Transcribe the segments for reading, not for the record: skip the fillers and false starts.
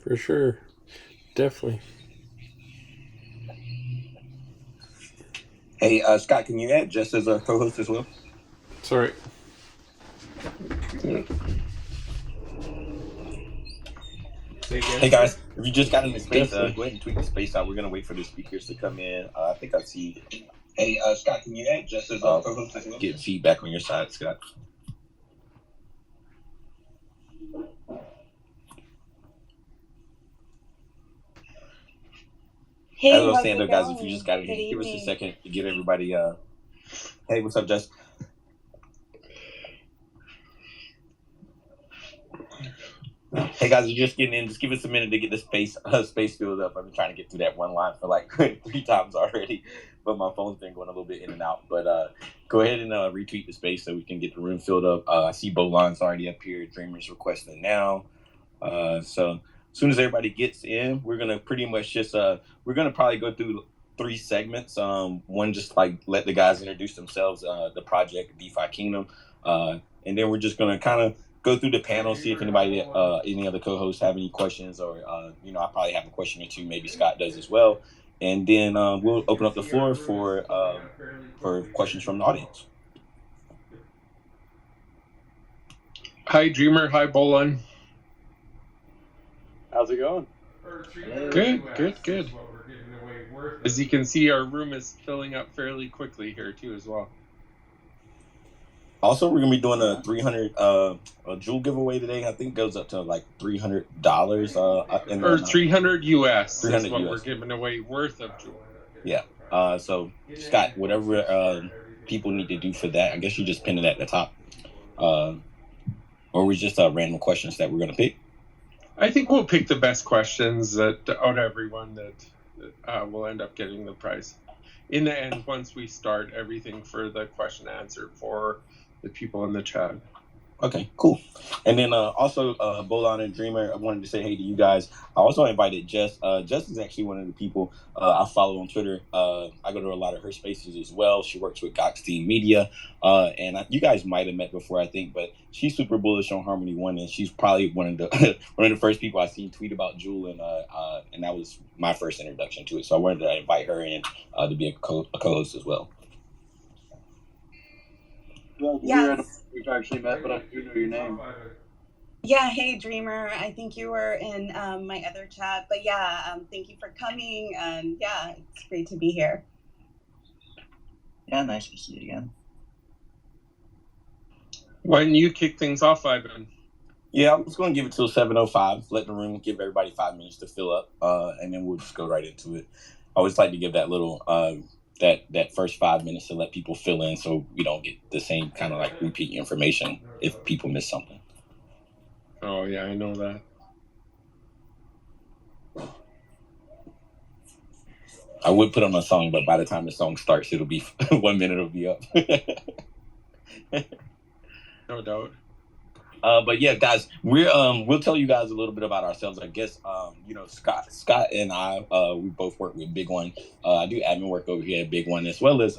For sure. Definitely. Hey, Scott, can you add Jess as a co-host as well? Sorry. Hey guys, if you just got in the space, go Definitely. ahead and tweet the space out. We're gonna wait for the speakers to come in. I think I see. Hey, Scott, can you add Jess as a co-host as well? Get feedback on your side, Scott. Hey, As I was how's saying, it though, guys, if you going? just got in Good here, give us a evening. second to get everybody. Hey, what's up, Jess? Hey guys, you're just getting in. Just give us a minute to get the space filled up. I've been trying to get through that one line for like 3 times already, but my phone's been going a little bit in and out. But go ahead and retweet the space so we can get the room filled up. I see Bolon's already up here. Dreamer's requesting now. So as soon as everybody gets in, we're gonna pretty much just we're gonna probably go through 3 segments. One just like let the guys introduce themselves, the project DeFi Kingdom, and then we're just gonna kind of go through the panel, see if anybody, any other co-hosts have any questions, or I probably have a question or two. Maybe Scott does as well, and then we'll open up the floor for questions from the audience. Hi, Dreamer. Hi, Bolon. How's it going? Good. As you can see, our room is filling up fairly quickly here too, as well. Also, we're gonna be doing a 300 a jewel giveaway today. I think it goes up to like $300. Or 300 US 300 is what US. we're giving away worth of jewel. Yeah. So Scott, whatever people need to do for that, I guess you just pin it at the top. Or we just random questions that we're gonna pick. I think we'll pick the best questions that out of everyone that will end up getting the prize. In the end, once we start everything for the question and answer for the people in the chat. Okay, cool. And then also Bolon and Dreamer, I wanted to say hey to you guys. I also invited Jess. Jess is actually one of the people I follow on Twitter. I go to a lot of her spaces as well. She works with Goxstein Media, and you guys might have met before, I think. But she's super bullish on Harmony One, and she's probably one of the one of the first people I seen tweet about Jewel, and that was my first introduction to it. So I wanted to invite her in to be a co-host as well. Well, Yes. we've actually met, but I do know your name. Yeah, hey, Dreamer. I think you were in my other chat. But yeah, thank you for coming. And yeah, it's great to be here. Yeah, nice to see you again. Why don't you kick things off, Ivan? Yeah, I'm just going to give it till 7:05. Let the room give everybody 5 minutes to fill up, and then we'll just go right into it. I always like to give that little that first 5 minutes to let people fill in, so we don't get the same kind of like repeat information if people miss something. Oh yeah, I know that. I would put on a song, but by the time the song starts, it'll be 1 minute. It'll be up. No doubt. But yeah, guys, we'll tell you guys a little bit about ourselves. I guess Scott and I we both work with BigONE. I do admin work over here at BigONE, as well as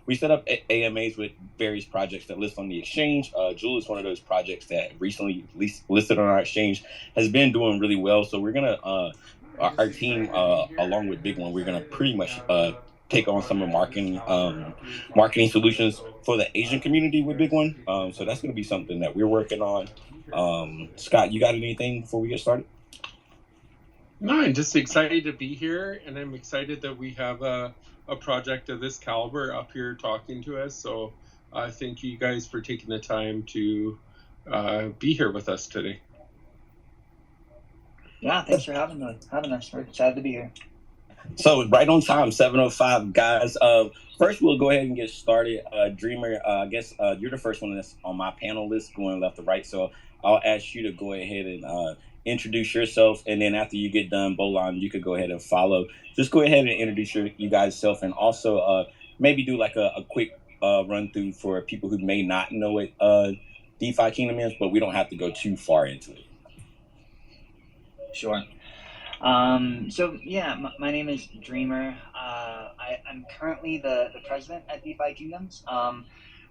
we set up AMAs with various projects that list on the exchange. Jewel is one of those projects that recently listed on our exchange, has been doing really well. So we're gonna our team along with BigONE, we're gonna pretty much take on some of marketing solutions for the Asian community with BigONE. So that's going to be something that we're working on. Scott, you got anything before we get started? No, I'm just excited to be here, and I'm excited that we have a project of this caliber up here talking to us. So thank you guys for taking the time to be here with us today. Yeah, thanks for having us. We're excited to be here. So right on time, 7:05, guys. First, we'll go ahead and get started. Dreamer, I guess you're the first one that's on my panel list going left to right. So I'll ask you to go ahead and introduce yourself. And then after you get done, Bolon, you could go ahead and follow. Just go ahead and introduce you guys self, and also maybe do like a quick run through for people who may not know what DeFi Kingdom is, but we don't have to go too far into it. Sure. So yeah, my name is Dreamer. I'm currently the president at DeFi Kingdoms.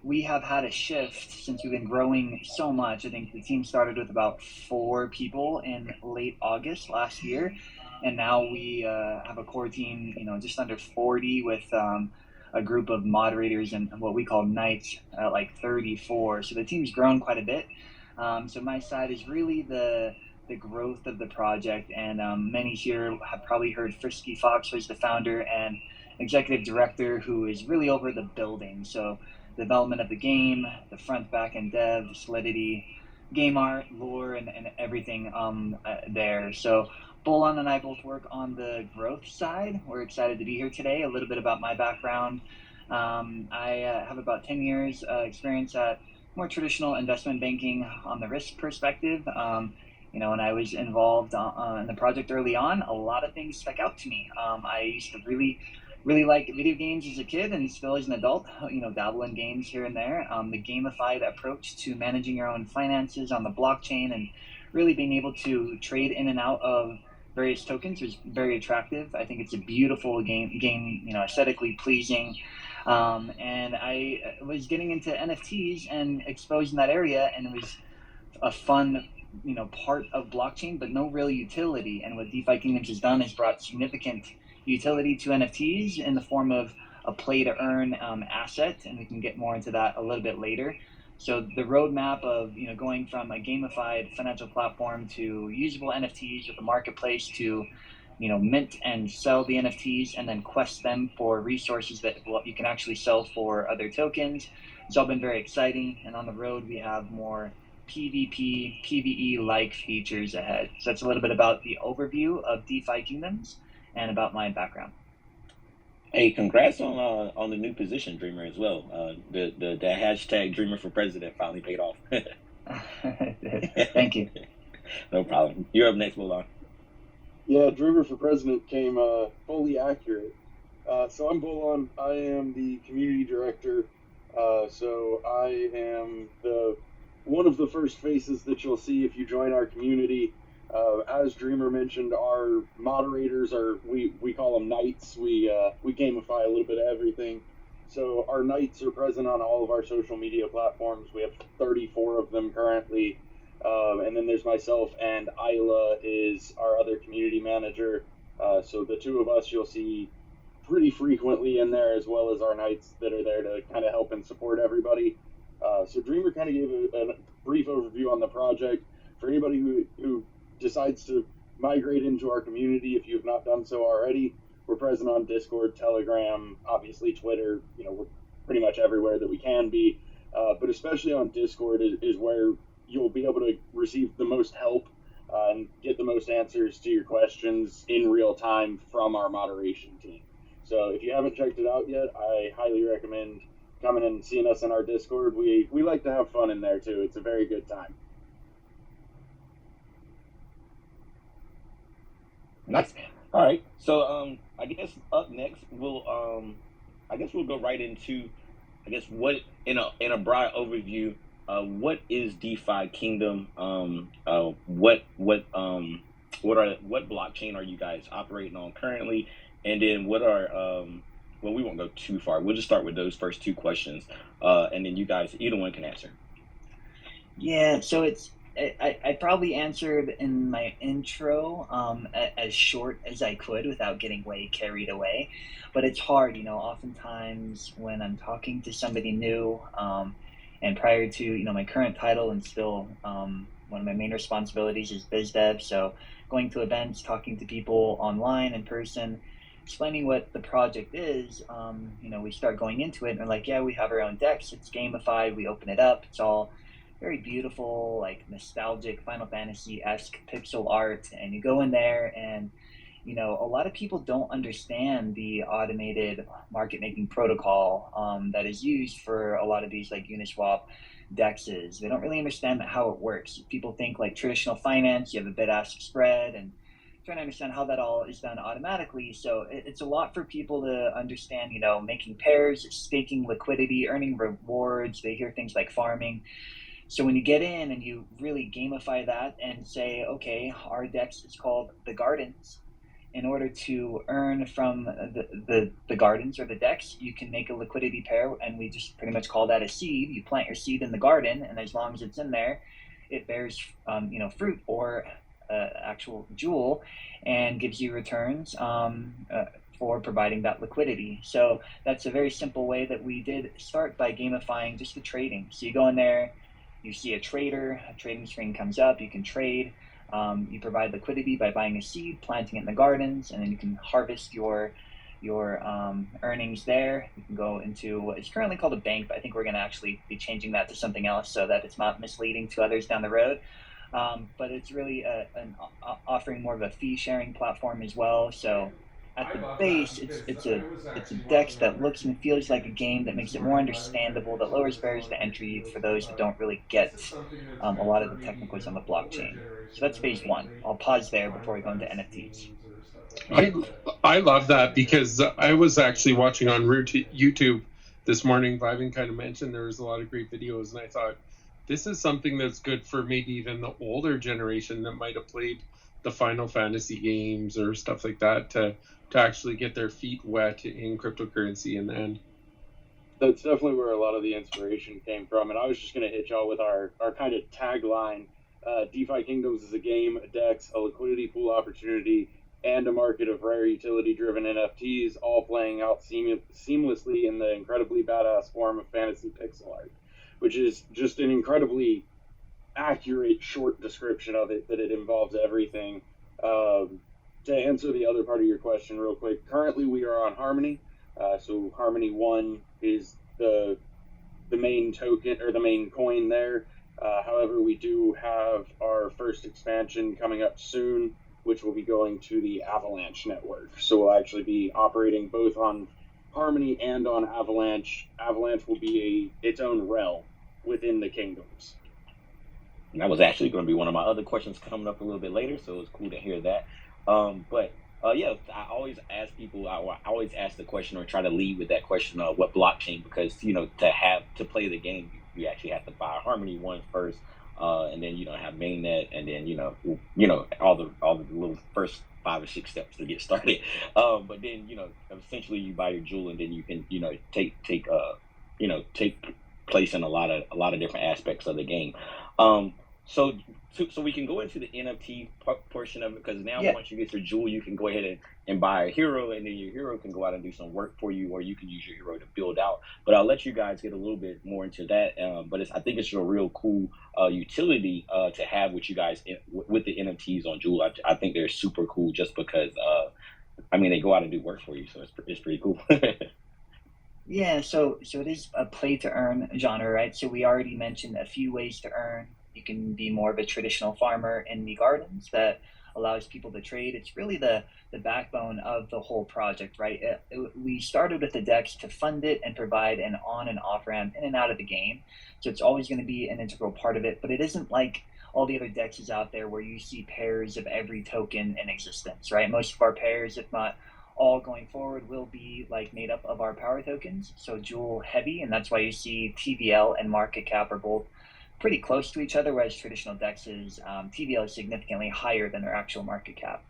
we have had a shift since we've been growing so much. I think the team started with about 4 people in late August last year, and now we have a core team, just under 40 with a group of moderators and what we call knights, like 34. So the team's grown quite a bit. So my side is really the growth of the project, and many here have probably heard Frisky Fox, who's the founder and executive director, who is really over the building. So development of the game, the front, back, and dev, Solidity, game art, lore, and everything there. So Bolon and I both work on the growth side. We're excited to be here today. A little bit about my background. I have about 10 years experience at more traditional investment banking on the risk perspective. When I was involved in the project early on, a lot of things stuck out to me. I used to really like video games as a kid, and still as an adult, dabble in games here and there. The gamified approach to managing your own finances on the blockchain and really being able to trade in and out of various tokens was very attractive. I think it's a beautiful game, aesthetically pleasing. And I was getting into NFTs and exposed in that area, and it was a fun, part of blockchain, but no real utility. And what DeFi Kingdoms has done is brought significant utility to NFTs in the form of a play to earn asset, and we can get more into that a little bit later. So the roadmap of going from a gamified financial platform to usable NFTs with a marketplace to mint and sell the NFTs and then quest them for resources that you can actually sell for other tokens. It's all been very exciting, and on the road we have more PvP, PvE-like features ahead. So that's a little bit about the overview of DeFi Kingdoms and about my background. Hey, congrats on the new position, Dreamer, as well. The hashtag Dreamer for President finally paid off. Thank you. No problem. You're up next, Bolon. Yeah, Dreamer for President came fully accurate. So I'm Bolon. I am the community director. So I am one of the first faces that you'll see if you join our community. As Dreamer mentioned, our moderators we call them knights. We gamify a little bit of everything. So our knights are present on all of our social media platforms. We have 34 of them currently. And then there's myself, and Isla is our other community manager. So the two of us you'll see pretty frequently in there, as well as our knights that are there to kind of help and support everybody. So Dreamer kind of gave a brief overview on the project. For anybody who decides to migrate into our community, if you've not done so already, we're present on Discord, Telegram, obviously Twitter. We're pretty much everywhere that we can be, but especially on Discord is where you'll be able to receive the most help and get the most answers to your questions in real time from our moderation team. So if you haven't checked it out yet, I highly recommend coming and seeing us in our Discord. We like to have fun in there too. It's a very good time. Nice. All right. So I guess up next we'll go right into what in a broad overview. What is DeFi Kingdom? What blockchain are you guys operating on currently? And then what are we won't go too far. We'll just start with those first two questions, and then you guys, either one can answer. Yeah. So I probably answered in my intro as short as I could without getting way carried away, but it's hard, oftentimes when I'm talking to somebody new, and prior to my current title, and still one of my main responsibilities is biz dev. So going to events, talking to people online, in person, explaining what the project is. We start going into it and we're like, yeah, we have our own decks. It's gamified. We open it up. It's all very beautiful, like nostalgic Final Fantasy-esque pixel art. And you go in there and a lot of people don't understand the automated market making protocol that is used for a lot of these like Uniswap dexes. They don't really understand how it works. People think like traditional finance, you have a bid-ask spread, and trying to understand how that all is done automatically. So it's a lot for people to understand, making pairs, staking liquidity, earning rewards. They hear things like farming. So when you get in and you really gamify that and say, okay, our dex is called the Gardens, in order to earn from the gardens or the decks, you can make a liquidity pair, and we just pretty much call that a seed. You plant your seed in the garden, and as long as it's in there, it bears fruit or actual jewel, and gives you returns for providing that liquidity. So that's a very simple way that we did start by gamifying just the trading. So you go in there, you see a trader, a trading screen comes up, you can trade. You provide liquidity by buying a seed, planting it in the gardens, and then you can harvest your earnings there. You can go into what is currently called a bank, but I think we're going to actually be changing that to something else so that it's not misleading to others down the road. But it's really offering more of a fee-sharing platform as well. So at the base, it's a DEX that looks and feels like a game, that makes it more understandable, that lowers barriers to entry for those that don't really get a lot of the technicals on the blockchain. So that's phase one. I'll pause there before we go into NFTs. I love that, because I was actually watching on YouTube this morning. Vivin kind of mentioned there was a lot of great videos, and I thought this is something that's good for maybe even the older generation that might have played the Final Fantasy games or stuff like that to actually get their feet wet in cryptocurrency in the end. That's definitely where a lot of the inspiration came from. And I was just going to hit y'all with our kind of tagline. DeFi Kingdoms is a game, a DEX, a liquidity pool opportunity, and a market of rare utility-driven NFTs, all playing out seamlessly in the incredibly badass form of fantasy pixel art, which is just an incredibly accurate, short description of it, that it involves everything. To answer the other part of your question real quick, currently we are on Harmony. So Harmony 1 is the main token, or the main coin there. However, we do have our first expansion coming up soon, which will be going to the Avalanche network. So we'll actually be operating both on Harmony and on Avalanche. Avalanche will be its own realm within the kingdoms. And that was actually going to be one of my other questions coming up a little bit later, so it was cool to hear that. Yeah, I always ask people, I always ask the question, or try to lead with that question of what blockchain, because to play the game, you actually have to buy Harmony 1 first, and then have mainnet, and then all the little first 5 or 6 steps to get started. But then essentially you buy your jewel, and then you can take place in a lot of different aspects of the game. So we can go into the NFT portion of it, because now once you get your jewel, you can go ahead and buy a hero, and then your hero can go out and do some work for you, or you can use your hero to build out. But I'll let you guys get a little bit more into that. But I think it's a real cool utility to have with you guys with the NFTs on Jewel. I think they're super cool, just because they go out and do work for you, so it's pretty cool. Yeah, so it is a play to earn genre, right? So we already mentioned a few ways to earn. You can be more of a traditional farmer in the gardens that allows people to trade. It's really the backbone of the whole project, right? We started with the DEX to fund it and provide an on and off ramp in and out of the game. So it's always going to be an integral part of it, but it isn't like all the other DEXs out there where you see pairs of every token in existence, right? Most of our pairs, if not all going forward, will be made up of our power tokens, so jewel heavy, and that's why you see TVL and market cap are both pretty close to each other, whereas traditional DEXs, TVL is significantly higher than their actual market cap.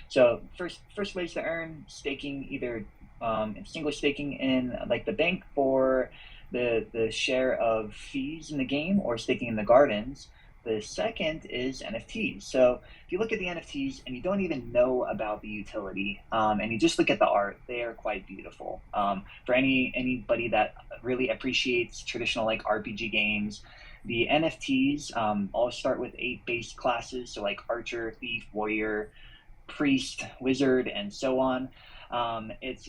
So first ways to earn: staking, either single staking in the bank for the share of fees in the game, or staking in the gardens. The second is NFTs. So if you look at the NFTs and you don't even know about the utility, and you just look at the art, they are quite beautiful. For anybody that really appreciates traditional RPG games, the NFTs all start with 8 base classes, so archer, thief, warrior, priest, wizard, and so on.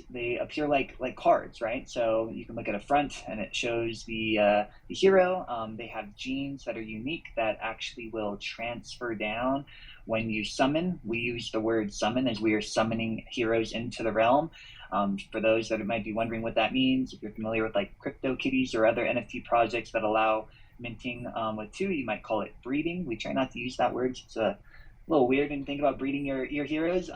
They appear like cards, right? So you can look at a front and it shows the hero. They have genes that are unique that actually will transfer down when you summon. We use the word summon as we are summoning heroes into the realm. For those that might be wondering what that means, if you're familiar with CryptoKitties or other NFT projects that allow minting with 2, you might call it breeding. We try not to use that word. It's a little weird when you think about breeding your heroes.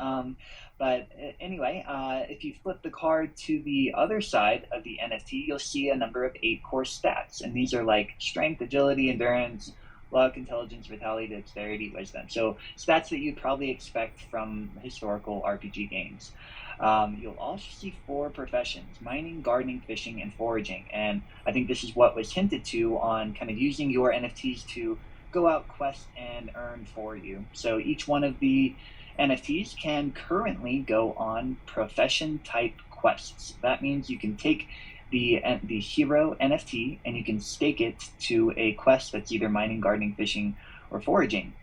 But anyway, if you flip the card to the other side of the NFT, you'll see a number of 8 core stats. And these are strength, agility, endurance, luck, intelligence, vitality, dexterity, wisdom. So stats that you'd probably expect from historical RPG games. You'll also see 4 professions: mining, gardening, fishing, and foraging. And I think this is what was hinted to on kind of using your NFTs to go out, quest, and earn for you. So each one of the NFTs can currently go on profession type quests. That means you can take the hero NFT and you can stake it to a quest that's either mining, gardening, fishing, or foraging.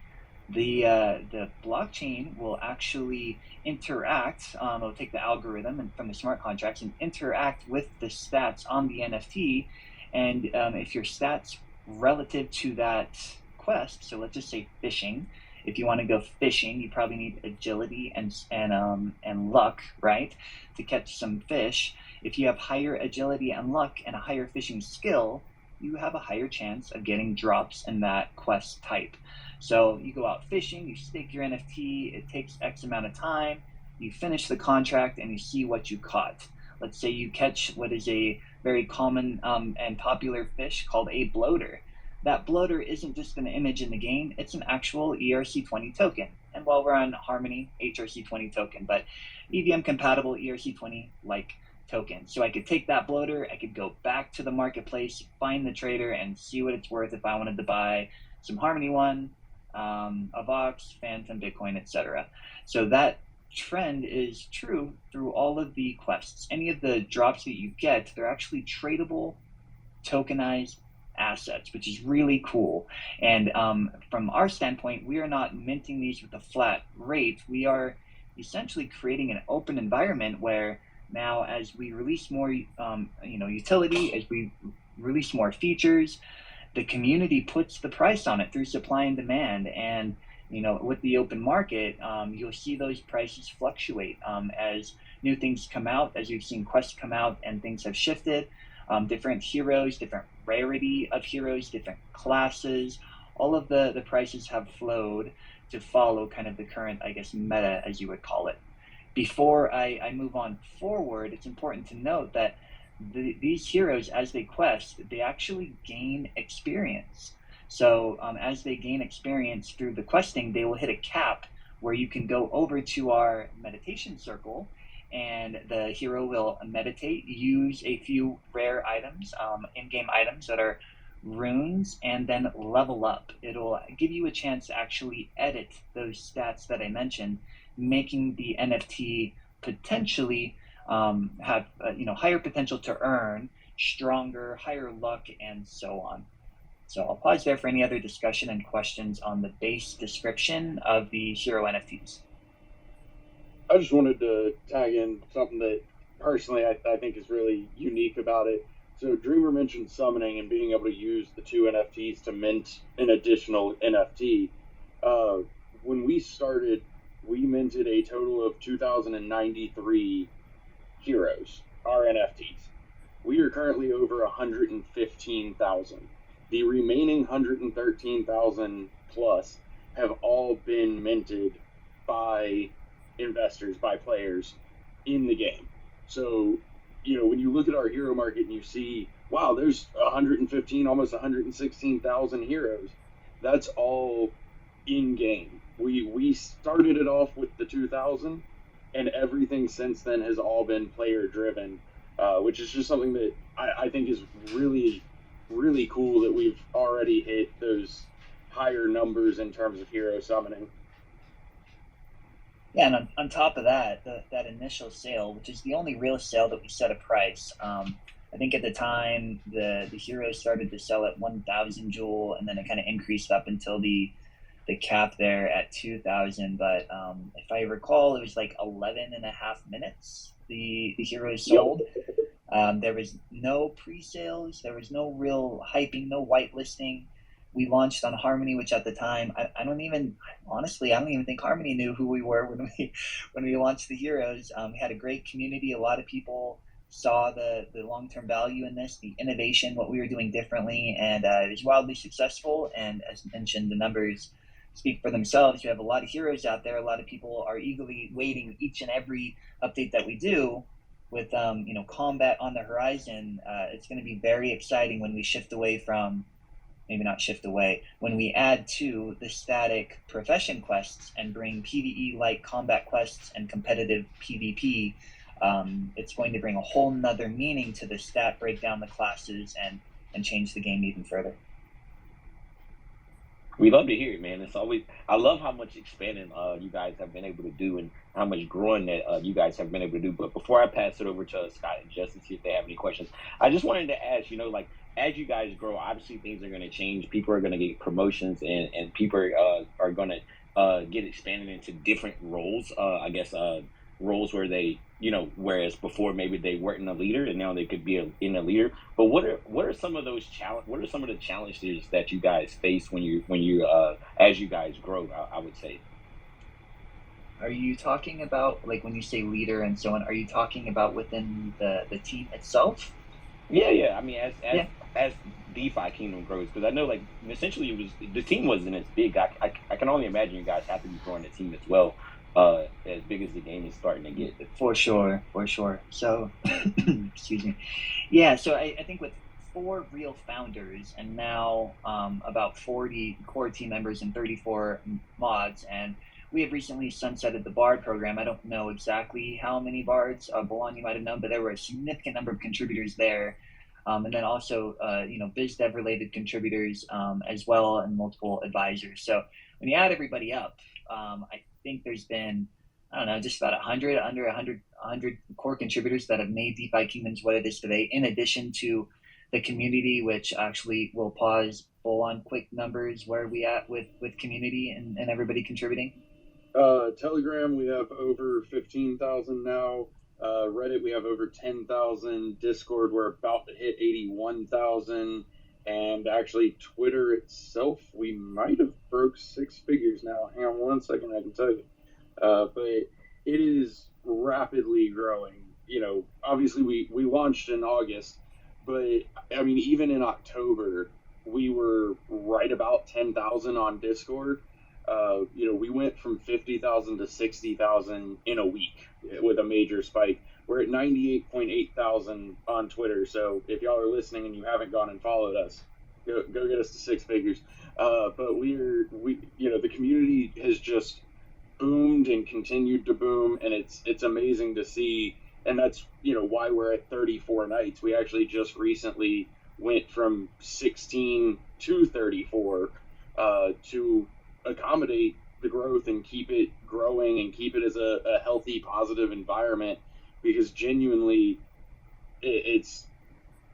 The blockchain will actually interact. It'll take the algorithm and from the smart contracts and interact with the stats on the NFT. And if your stats relative to that quest, so let's just say fishing. If you want to go fishing, you probably need agility and luck, right, to catch some fish. If you have higher agility and luck and a higher fishing skill, you have a higher chance of getting drops in that quest type. So you go out fishing, you stake your NFT, it takes X amount of time, you finish the contract, and you see what you caught. Let's say you catch what is a very common and popular fish called a bloater. That bloater isn't just an image in the game, it's an actual ERC20 token. And while we're on Harmony, HRC20 token, but EVM compatible ERC20 like token. So I could take that bloater, I could go back to the marketplace, find the trader, and see what it's worth if I wanted to buy some Harmony One, a Vox, Phantom, Bitcoin, etc. So that trend is true through all of the quests. Any of the drops that you get, they're actually tradable, tokenized assets, which is really cool. And from our standpoint, we are not minting these with a flat rate. We are essentially creating an open environment where now, as we release more, utility, as we release more features, the community puts the price on it through supply and demand. And with the open market, you'll see those prices fluctuate as new things come out, as you've seen quests come out and things have shifted. Different heroes, different rarity of heroes, different classes, all of the prices have flowed to follow kind of the current, I guess, meta, as you would call it. Before I move on forward, it's important to note that these heroes, as they quest, they actually gain experience. So as they gain experience through the questing, they will hit a cap where you can go over to our meditation circle and the hero will meditate, use a few rare items, in-game items that are runes, and then level up. It'll give you a chance to actually edit those stats that I mentioned, making the NFT potentially have higher potential to earn, stronger, higher luck, and so on. So I'll pause there for any other discussion and questions on the base description of the hero NFTs. I just wanted to tag in something that personally I think is really unique about it. So Dreamer mentioned summoning and being able to use the 2 NFTs to mint an additional NFT. When we started, we minted a total of 2,093 heroes, our NFTs. We are currently over 115,000. The remaining 113,000 plus have all been minted by investors, by players in the game. So, when you look at our hero market and you see, wow, there's 115, almost 116,000 heroes, that's all in game. We started it off with the 2,000, and everything since then has all been player driven, which is just something that I think is really, really cool that we've already hit those higher numbers in terms of hero summoning. Yeah, and on top of that, that initial sale, which is the only real sale that we set a price. I think at the time the heroes started to sell at 1,000 Joule, and then it kind of increased up until the cap there at 2,000. But if I recall, it was like 11 and a half minutes the heroes sold. There was no pre-sales, there was no real hyping, no whitelisting. We launched on Harmony, which at the time, I don't even think Harmony knew who we were when we launched the heroes. We had a great community. A lot of people saw the long-term value in this, the innovation, what we were doing differently, and it was wildly successful. And as mentioned, the numbers speak for themselves. You have a lot of heroes out there. A lot of people are eagerly waiting each and every update that we do. With combat on the horizon, it's going to be very exciting when we shift away from maybe not shift away. When we add to the static profession quests and bring PvE-like combat quests and competitive PvP, it's going to bring a whole nother meaning to the stat, break down the classes, and change the game even further. We love to hear it, man. It's always, I love how much expanding you guys have been able to do and how much growing that you guys have been able to do. But before I pass it over to Scott and Justin, see if they have any questions, I just wanted to ask, like, as you guys grow, obviously things are going to change. People are going to get promotions, and people are going to get expanded into different roles. I guess roles where they, whereas before maybe they weren't a leader and now they could be in a leader. But what are some of those what are some of the challenges that you guys face when you as you guys grow? I would say. Are you talking about, like, when you say leader and so on, are you talking about within the team itself? Yeah. I mean, as DeFi Kingdom grows, because I know, like, essentially the team wasn't as big. I can only imagine you guys have to be growing the team as well, as big as the game is starting to get. For sure. So, excuse me. Yeah, so I think with 4 real founders and now about 40 core team members and 34 mods, and we have recently sunsetted the Bard program. I don't know exactly how many Bards, Bolon, you might have known, but there were a significant number of contributors there. And then also, biz dev related contributors as well, and multiple advisors. So when you add everybody up, I think there's been, I don't know, just about 100 core contributors that have made DeFi Kingdoms what it is today, in addition to the community, which actually will pause Bolon quick numbers. Where are we at with community and everybody contributing? Telegram, we have over 15,000 now. Reddit, we have over 10,000. Discord, we're about to hit 81,000. And actually, Twitter itself, we might have broke 6 figures now. Hang on one second, I can tell you. But it is rapidly growing. Obviously, we launched in August, but I mean, even in October, we were right about 10,000 on Discord. We went from 50,000 to 60,000 in a week with a major spike. We're at 98.8 thousand on Twitter. So if y'all are listening and you haven't gone and followed us, go get us to 6 figures. But the community has just boomed and continued to boom, and it's amazing to see. And that's why we're at 34 nights. We actually just recently went from 16 to 34 to accommodate the growth and keep it growing and keep it as a healthy, positive environment, because genuinely it's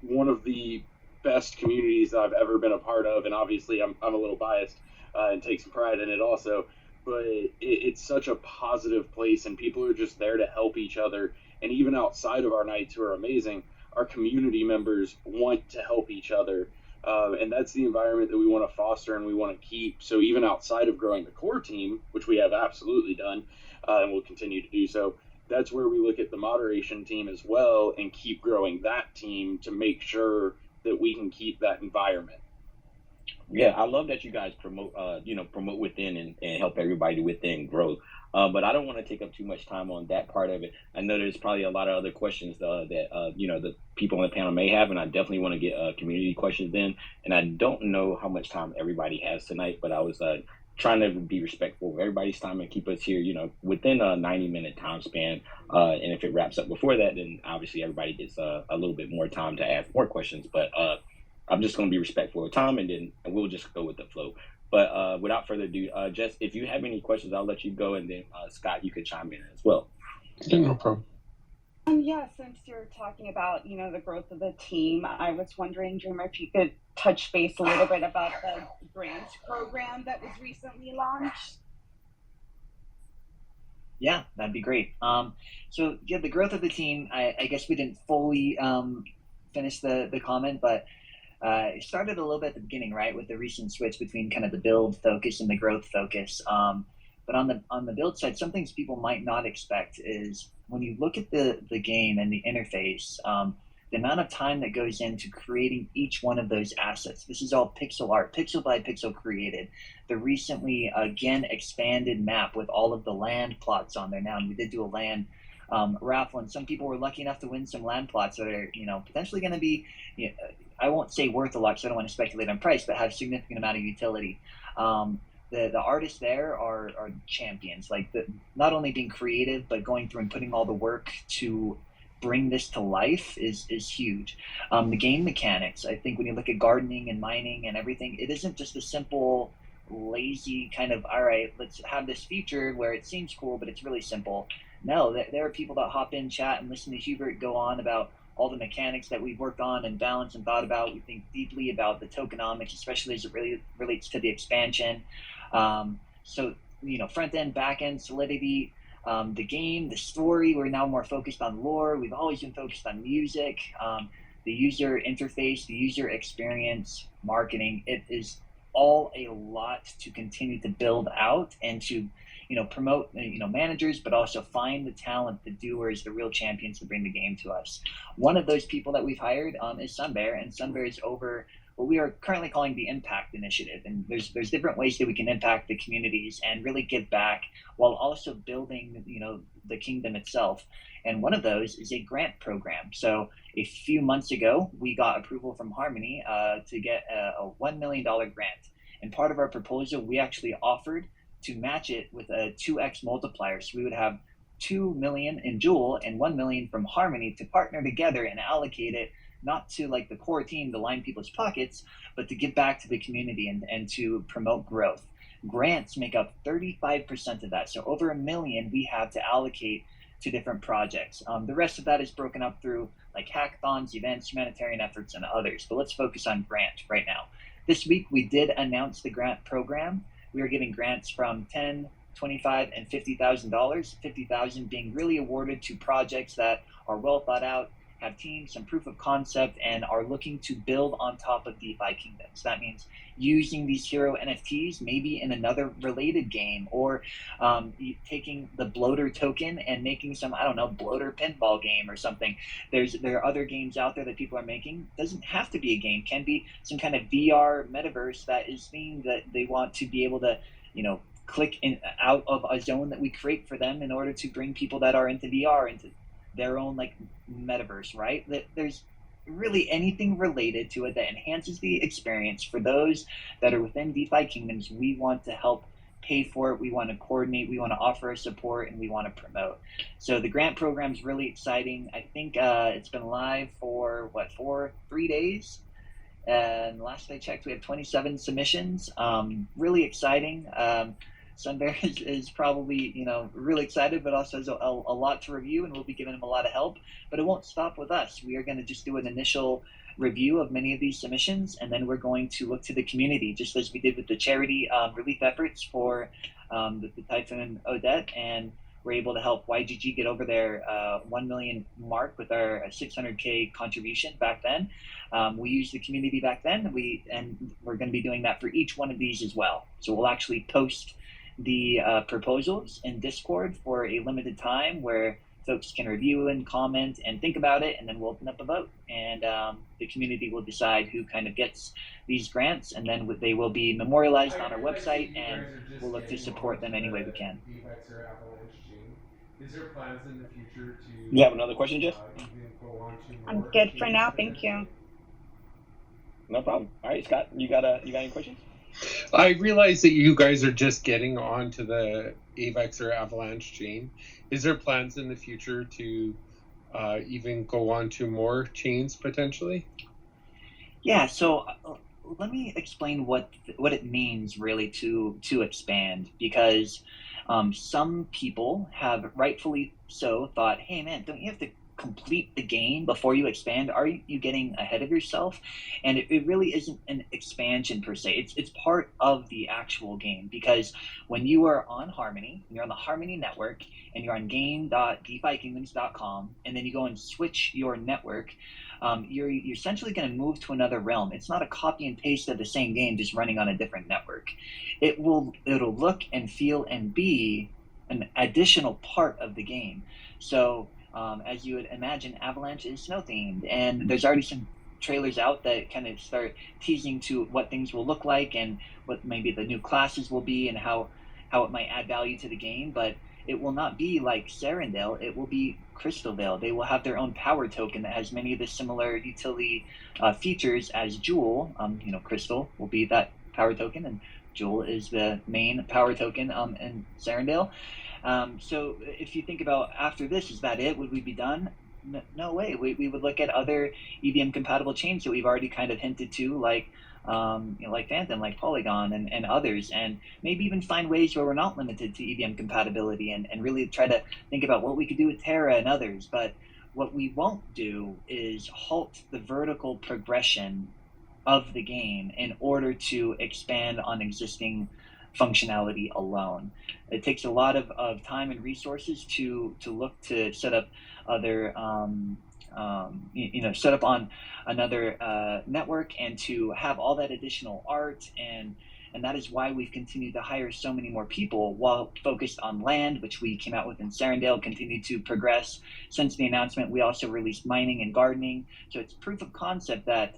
one of the best communities that I've ever been a part of. And obviously I'm a little biased and take some pride in it also, but it's such a positive place, and people are just there to help each other. And even outside of our nights, who are amazing, our community members want to help each other. And that's the environment that we want to foster and we want to keep. So even outside of growing the core team, which we have absolutely done and will continue to do so, that's where we look at the moderation team as well and keep growing that team to make sure that we can keep that environment. Yeah, I love that you guys promote within and help everybody within grow. But I don't want to take up too much time on that part of it. I know there's probably a lot of other questions that the people on the panel may have, and I definitely want to get community questions in. And I don't know how much time everybody has tonight, but I was trying to be respectful of everybody's time and keep us here, within a 90-minute time span. And if it wraps up before that, then obviously everybody gets a little bit more time to ask more questions. But I'm just going to be respectful of time, and we'll just go with the flow. But without further ado, Jess, if you have any questions, I'll let you go, and then Scott, you could chime in as well. Yeah, no problem. Since you're talking about the growth of the team, I was wondering, Dreamer, if you could touch base a little bit about the grants program that was recently launched. Yeah, that'd be great. So the growth of the team, I guess we didn't fully finish the comment, but it started a little bit at the beginning, right, with the recent switch between kind of the build focus and the growth focus. But on the build side, some things people might not expect is when you look at the game and the interface, the amount of time that goes into creating each one of those assets. This is all pixel art, pixel by pixel created. The recently, again, expanded map with all of the land plots on there now. And we did do a land raffle, and some people were lucky enough to win some land plots that are, potentially going to be I won't say worth a lot because I don't want to speculate on price, but have significant amount of utility. The artists there are champions. Like not only being creative, but going through and putting all the work to bring this to life is huge. The game mechanics, I think when you look at gardening and mining and everything, it isn't just a simple lazy kind of, all right, let's have this feature where it seems cool, but it's really simple. No, there are people that hop in, chat, and listen to Hubert go on about all the mechanics that we've worked on and balanced and thought about. We think deeply about the tokenomics, especially as it really relates to the expansion. So, front end, back end, solidity, the game, the story. We're now more focused on lore. We've always been focused on music, the user interface, the user experience, marketing. It is all a lot to continue to build out and to promote managers, but also find the talent, the doers, the real champions to bring the game to us. One of those people that we've hired is Sunbear, and Sunbear is over what we are currently calling the Impact Initiative. And there's different ways that we can impact the communities and really give back while also building the kingdom itself. And one of those is a grant program. So a few months ago, we got approval from Harmony to get a $1 million grant. And part of our proposal, we actually offered to match it with a 2x multiplier. So we would have 2 million in Jewel and 1 million from Harmony to partner together and allocate it, not to like the core team to line people's pockets, but to give back to the community and to promote growth. Grants make up 35% of that. So over $1 million we have to allocate to different projects. The rest of that is broken up through like hackathons, events, humanitarian efforts, and others. But let's focus on grant right now. This week we did announce the grant program. We are giving grants from $10,000, $25,000, and $50,000. $50,000 being really awarded to projects that are well thought out, have teams, some proof of concept, and are looking to build on top of DeFi Kingdoms. That means using these hero NFTs maybe in another related game, or taking the bloater token and making some, bloater pinball game or something. There are other games out there that people are making. Doesn't have to be a game, can be some kind of VR metaverse that is themed that they want to be able to, click in out of a zone that we create for them in order to bring people that are into VR into their own like metaverse, right? That there's really anything related to it that enhances the experience for those that are within DeFi Kingdoms. We want to help pay for it. We want to coordinate. We want to offer support, and we want to promote. So the grant program is really exciting. I think it's been live for 3 days. And last I checked, we have 27 submissions. Really exciting. Sunbear is probably, really excited, but also has a lot to review, and we'll be giving him a lot of help. But it won't stop with us. We are going to just do an initial review of many of these submissions, and then we're going to look to the community, just as we did with the charity relief efforts for the Typhoon Odette, and we're able to help YGG get over their 1 million mark with our 600K contribution back then. We used the community back then, and we're going to be doing that for each one of these as well. So we'll actually post the proposals in Discord for a limited time where folks can review and comment and think about it, and then we'll open up a vote, and the community will decide who kind of gets these grants, and then they will be memorialized on our website, and we'll look to support them any way we can. Is there plans in the future to... You have another question, Jeff? I'm good for now, thank you. No problem. All right, Scott, you got any questions? I realize that you guys are just getting onto the AVAX or Avalanche chain. Is there plans in the future to even go on to more chains potentially? Yeah, so let me explain what it means really to expand, because some people have rightfully so thought, hey man, don't you have to complete the game before you expand? Are you getting ahead of yourself? And it really isn't an expansion per se. It's part of the actual game, because when you are on Harmony, you're on the Harmony network, and you're on game.defykingdoms.com, and then you go and switch your network, you're essentially going to move to another realm. It's not a copy and paste of the same game just running on a different network. It'll look and feel and be an additional part of the game. So as you would imagine, Avalanche is snow themed, and there's already some trailers out that kind of start teasing to what things will look like and what maybe the new classes will be and how it might add value to the game. But it will not be like Serendale, it will be Crystalvale. They will have their own power token that has many of the similar utility features as Jewel. Crystal will be that power token, and Jewel is the main power token in Serendale. So if you think about after this, is that it? Would we be done? No way. We would look at other EVM compatible chains that we've already kind of hinted to, like Phantom, like Polygon, and others, and maybe even find ways where we're not limited to EVM compatibility, and really try to think about what we could do with Terra and others. But what we won't do is halt the vertical progression of the game in order to expand on existing functionality alone. It takes a lot of time and resources to look to set up other set up on another network, and to have all that additional art, and that is why we've continued to hire so many more people while focused on land, which we came out with in Serendale, continued to progress since the announcement. We also released mining and gardening, so it's proof of concept that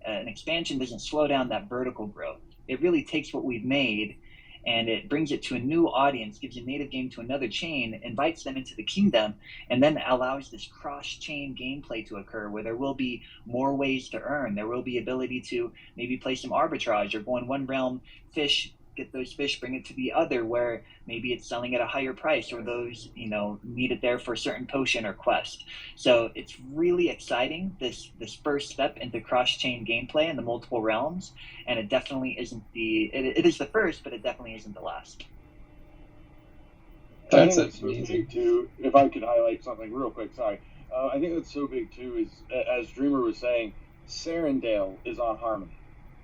an expansion doesn't slow down that vertical growth. It really takes what we've made and it brings it to a new audience, gives a native game to another chain, invites them into the kingdom, and then allows this cross-chain gameplay to occur where there will be more ways to earn. There will be ability to maybe play some arbitrage or go in one realm, fish, get those fish, bring it to the other where maybe it's selling at a higher price, or those need it there for a certain potion or quest. So it's really exciting, this first step into cross-chain gameplay in the multiple realms, and it definitely isn't it is the first, but it definitely isn't the last. That's so big too. If I could highlight something real quick, sorry. I think that's so big too is, as Dreamer was saying, Serendale is on Harmony.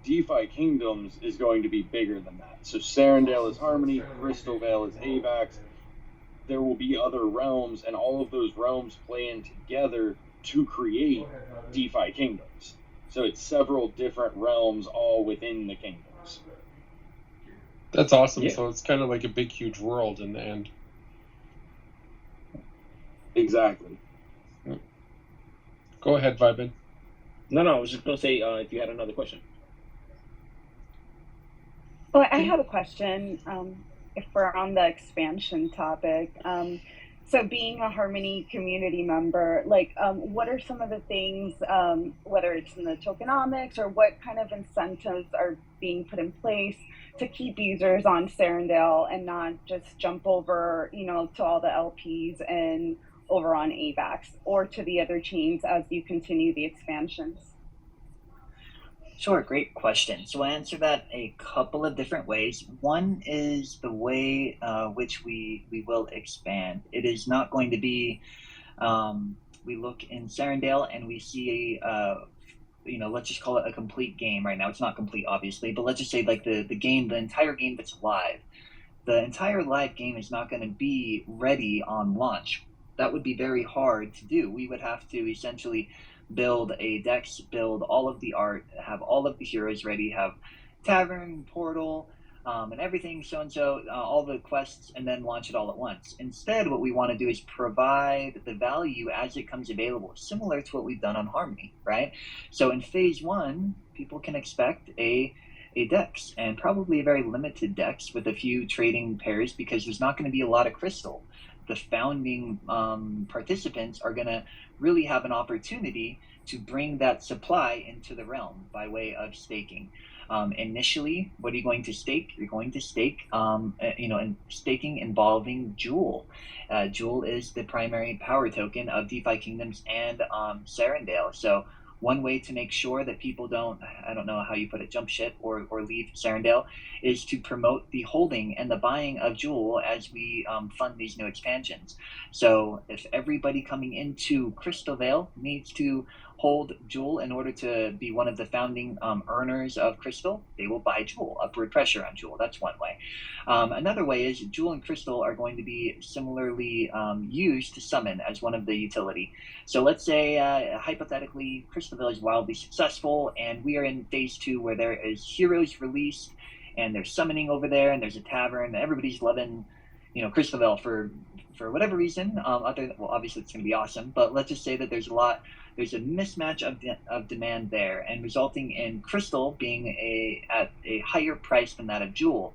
DeFi Kingdoms is going to be bigger than that. So Serendale is Harmony, Crystalvale is AVAX. There will be other realms, and all of those realms play in together to create DeFi Kingdoms. So it's several different realms all within the kingdoms. That's awesome. Yeah. So it's kind of like a big, huge world in the end. Exactly. Go ahead, Vibin. No, I was just going to say if you had another question. Well, I have a question. If we're on the expansion topic, so being a Harmony community member, what are some of the things, whether it's in the tokenomics or what kind of incentives are being put in place to keep users on Serendale and not just jump over, to all the LPs and over on AVAX or to the other chains as you continue the expansions? Sure, great question. So I answer that a couple of different ways. One is the way which we will expand. It is not going to be, we look in Serendale and we see let's just call it a complete game right now. It's not complete, obviously, but let's just say like the game, the entire game that's live. The entire live game is not going to be ready on launch. That would be very hard to do. We would have to essentially build a dex, build all of the art, have all of the heroes ready, have tavern, portal, and everything, so-and-so, all the quests, and then launch it all at once. Instead, what we want to do is provide the value as it comes available, similar to what we've done on Harmony, right? So in phase 1, people can expect a dex, and probably a very limited dex with a few trading pairs, because there's not going to be a lot of crystal. The founding participants are going to really have an opportunity to bring that supply into the realm by way of staking. Initially, what are you going to stake? You're going to stake, and staking involving Jewel. Jewel is the primary power token of DeFi Kingdoms and Serendale. So one way to make sure that people don't, I don't know how you put it, jump ship or leave Serendale, is to promote the holding and the buying of Jewel as we fund these new expansions. So if everybody coming into Crystalvale needs to hold Jewel in order to be one of the founding earners of Crystal, they will buy Jewel, upward pressure on Jewel. That's one way. Another way is Jewel and Crystal are going to be similarly used to summon as one of the utility. So let's say, hypothetically, Crystalville is wildly successful, and we are in phase 2 where there is heroes released, and there's summoning over there, and there's a tavern. Everybody's loving, Crystalville for whatever reason. Obviously it's going to be awesome, but let's just say that there's a mismatch of demand there, and resulting in Crystal being at a higher price than that of Jewel.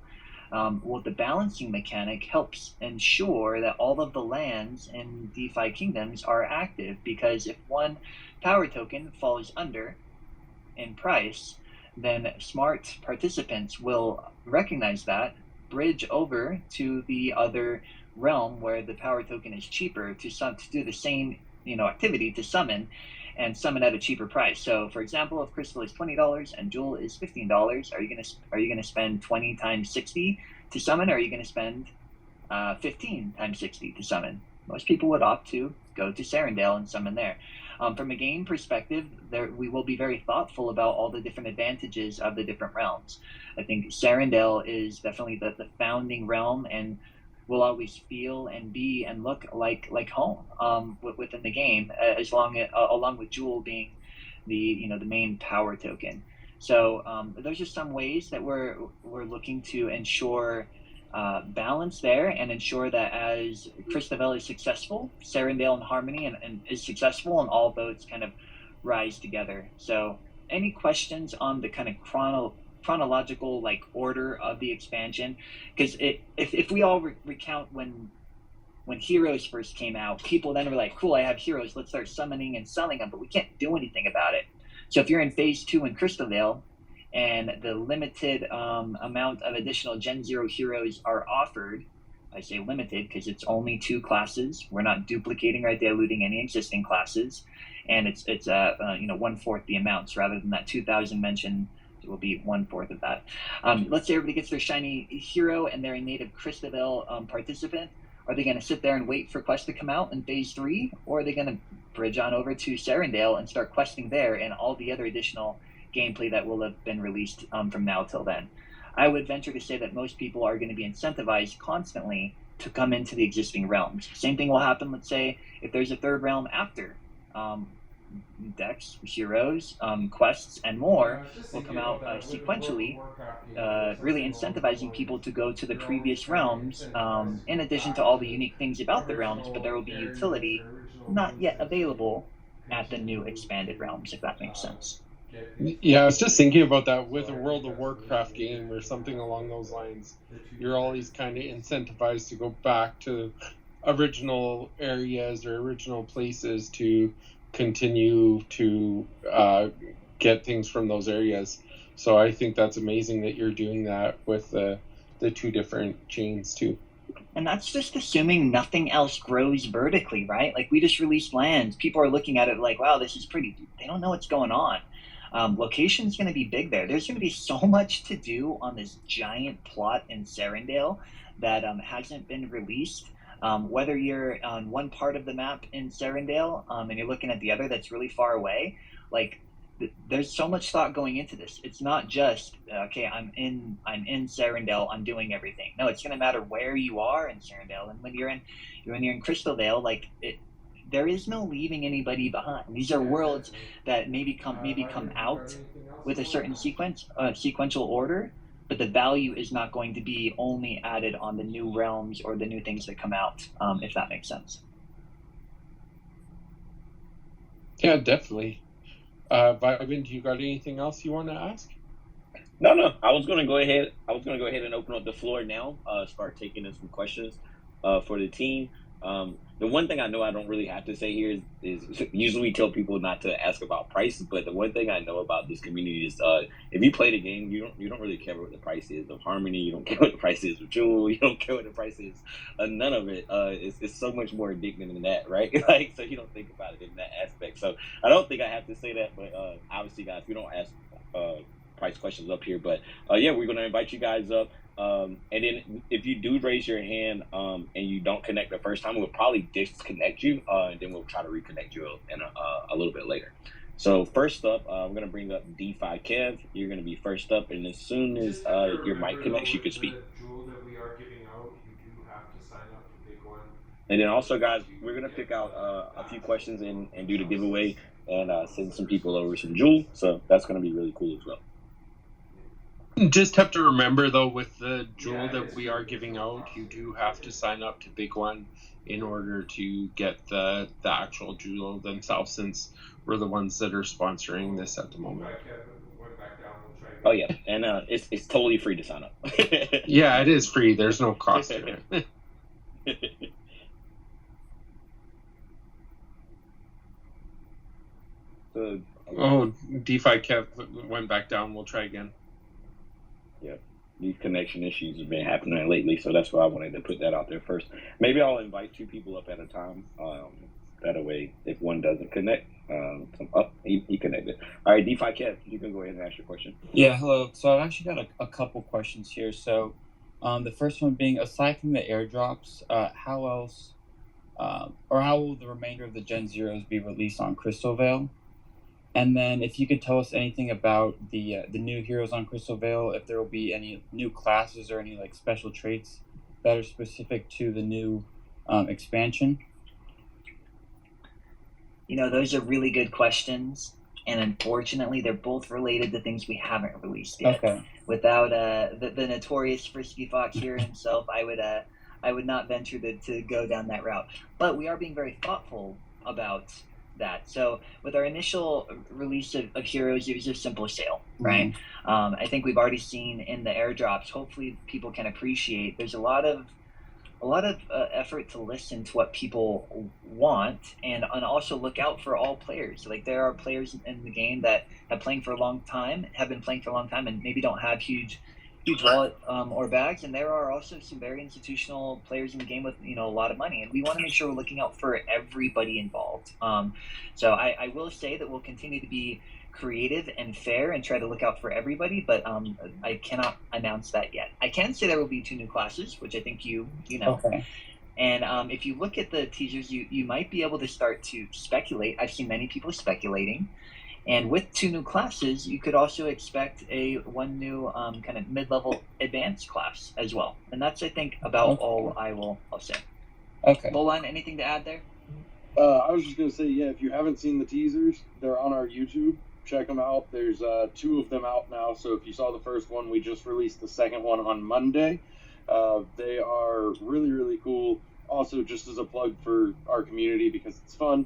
Well, the balancing mechanic helps ensure that all of the lands in DeFi Kingdoms are active, because if one power token falls under in price, then smart participants will recognize that, bridge over to the other realm where the power token is cheaper to do the same activity, to summon, and summon at a cheaper price. So, for example, if Crystal is $20 and Jewel is $15, are you gonna spend 20 times 60 to summon, or are you gonna spend 15 times 60 to summon? Most people would opt to go to Serendale and summon there. From a game perspective, we will be very thoughtful about all the different advantages of the different realms. I think Serendale is definitely the founding realm, and will always feel and be and look like home within the game, along with Jewel being the main power token. So those are some ways that we're looking to ensure balance there, and ensure that as Christabel is successful, Serendale and Harmony and is successful, and all boats kind of rise together. So any questions on the kind of chronological order of the expansion? Because if we all recount when Heroes first came out, people then were like, cool, I have Heroes, let's start summoning and selling them, but we can't do anything about it. So if you're in phase 2 in Crystal and the limited amount of additional Gen 0 heroes are offered, I say limited because it's only 2 classes. We're not duplicating or diluting any existing classes, and it's 1/4 the amounts, rather than that 2,000 mentioned. It will be 1/4 of that. Let's say everybody gets their shiny hero and they're a native Christabel participant. Are they going to sit there and wait for quests to come out in phase 3, or are they going to bridge on over to Serendale and start questing there and all the other additional gameplay that will have been released from now till then? I would venture to say that most people are going to be incentivized constantly to come into the existing realms. Same thing will happen, let's say, if there's a third realm after. Decks, heroes, quests, and more will come out sequentially, really incentivizing people to go to the previous realms, in addition to all the unique things about the realms, but there will be utility not yet available at the new expanded realms, if that makes sense. Yeah, I was just thinking about that with a World of Warcraft game or something along those lines. You're always kind of incentivized to go back to original areas or original places to continue to get things from those areas. So I think that's amazing that you're doing that with the 2 different chains too. And that's just assuming nothing else grows vertically, right? Like, we just released lands. People are looking at it like, wow, this is pretty. They don't know what's going on. Location's going to be big there. There's going to be so much to do on this giant plot in Serendale that hasn't been released. Whether you're on one part of the map in Serendale and you're looking at the other that's really far away, there's so much thought going into this. It's not just okay, I'm in Serendale, I'm doing everything. No, it's going to matter where you are in Serendale, and when you're in Crystalvale, there is no leaving anybody behind. These are worlds that maybe come out with a certain sequential order, but the value is not going to be only added on the new realms or the new things that come out, if that makes sense. Yeah, definitely. Vibin, do you got anything else you want to ask? No. I was gonna go ahead and open up the floor now. Start taking in some questions for the team. The one thing I know I don't really have to say here is usually we tell people not to ask about prices, but the one thing I know about this community is if you play the game, you don't really care what the price is of Harmony, you don't care what the price is of Jewel, you don't care what the price is. None of it. It's so much more addicting than that, right? So you don't think about it in that aspect. So I don't think I have to say that, but obviously, guys, we don't ask price questions up here, but yeah, we're gonna invite you guys up. And then if you do raise your hand and you don't connect the first time, we'll probably disconnect you, and then we'll try to reconnect you in a little bit later. So first up, we're going to bring up DeFi Kev. You're going to be first up, and as soon as your mic connects, you can speak. Jewel that we are giving out, you do have to sign up for BigONE. And then also, guys, we're going to pick out a few questions and do the giveaway and send some people over some Jewel. So that's going to be really cool as well. Just have to remember, though, with the Jewel that we are giving out, you do have to sign up to BigONE in order to get the actual Jewel themselves, since we're the ones that are sponsoring this at the moment. Went back down, we'll try Oh yeah, and it's totally free to sign up. Yeah, it is free. There's no cost to it. So, Oh, DeFi Kev went back down. We'll try again. yeah, these connection issues have been happening lately, so that's why I wanted to put that out there first. Maybe I'll invite 2 people up at a time. That way, if one doesn't connect, he connected. All right, DeFi Kev, you can go ahead and ask your question. Yeah, hello. So I've actually got a couple questions here. So the first one being, aside from the airdrops, how else, or how will the remainder of the Gen Zeros be released on Crystal Vale? And then if you could tell us anything about the new heroes on Crystal Vale, if there will be any new classes or any like special traits that are specific to the new expansion. You know, those are really good questions, and unfortunately, they're both related to things we haven't released yet. Okay. Without the notorious Frisky Fox here himself, I would not venture to go down that route. But we are being very thoughtful about that. So with our initial release of heroes, it was a simple sale, right? I think we've already seen in the airdrops, hopefully people can appreciate, there's a lot of effort to listen to what people want, and also look out for all players. Like, there are players in the game that have been playing for a long time, and maybe don't have huge wallet or bags, and there are also some very institutional players in the game with a lot of money, and we want to make sure we're looking out for everybody involved. So I will say that we'll continue to be creative and fair and try to look out for everybody, but I cannot announce that yet. I can say there will be 2 new classes, which I think you know. Okay. And if you look at the teasers, you might be able to start to speculate. I've seen many people speculating. And with 2 new classes, you could also expect one new kind of mid-level advanced class as well. And that's, I think, about all I'll say. Okay. Bolon, anything to add there? I was just going to say, yeah, if you haven't seen the teasers, they're on our YouTube. Check them out. There's 2 of them out now. So if you saw the first one, we just released the second one on Monday. They are really, really cool. Also, just as a plug for our community, because it's fun,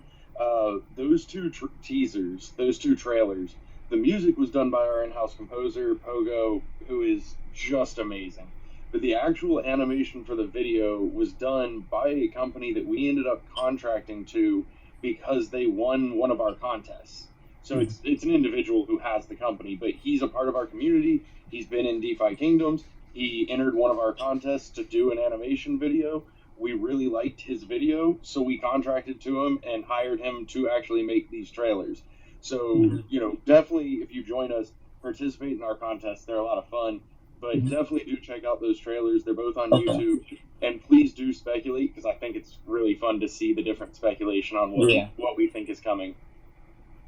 those 2 teasers, those 2 trailers, the music was done by our in-house composer, Pogo, who is just amazing. But the actual animation for the video was done by a company that we ended up contracting to because they won one of our contests. So it's an individual who has the company, but he's a part of our community. He's been in DeFi Kingdoms. He entered one of our contests to do an animation video. We really liked his video, so we contracted to him and hired him to actually make these trailers. So, definitely if you join us, participate in our contests. They're a lot of fun, but definitely do check out those trailers. They're both on YouTube, and please do speculate, because I think it's really fun to see the different speculation on what we think is coming.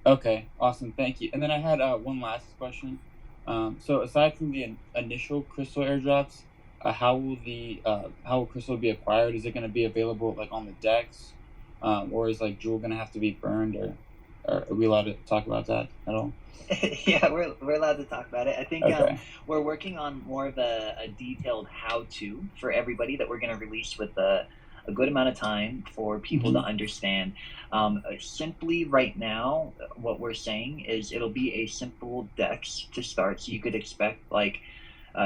Okay, awesome, thank you. And then I had one last question. So aside from the initial Crystal airdrops, how will Crystal be acquired? Is it going to be available like on the decks, or is like Jewel going to have to be burned, or are we allowed to talk about that at all? Yeah, we're allowed to talk about it. I think Okay. We're working on more of a detailed how-to for everybody that we're going to release with a good amount of time for people to understand. Simply right now, what we're saying is it'll be a simple dex to start. So you could expect like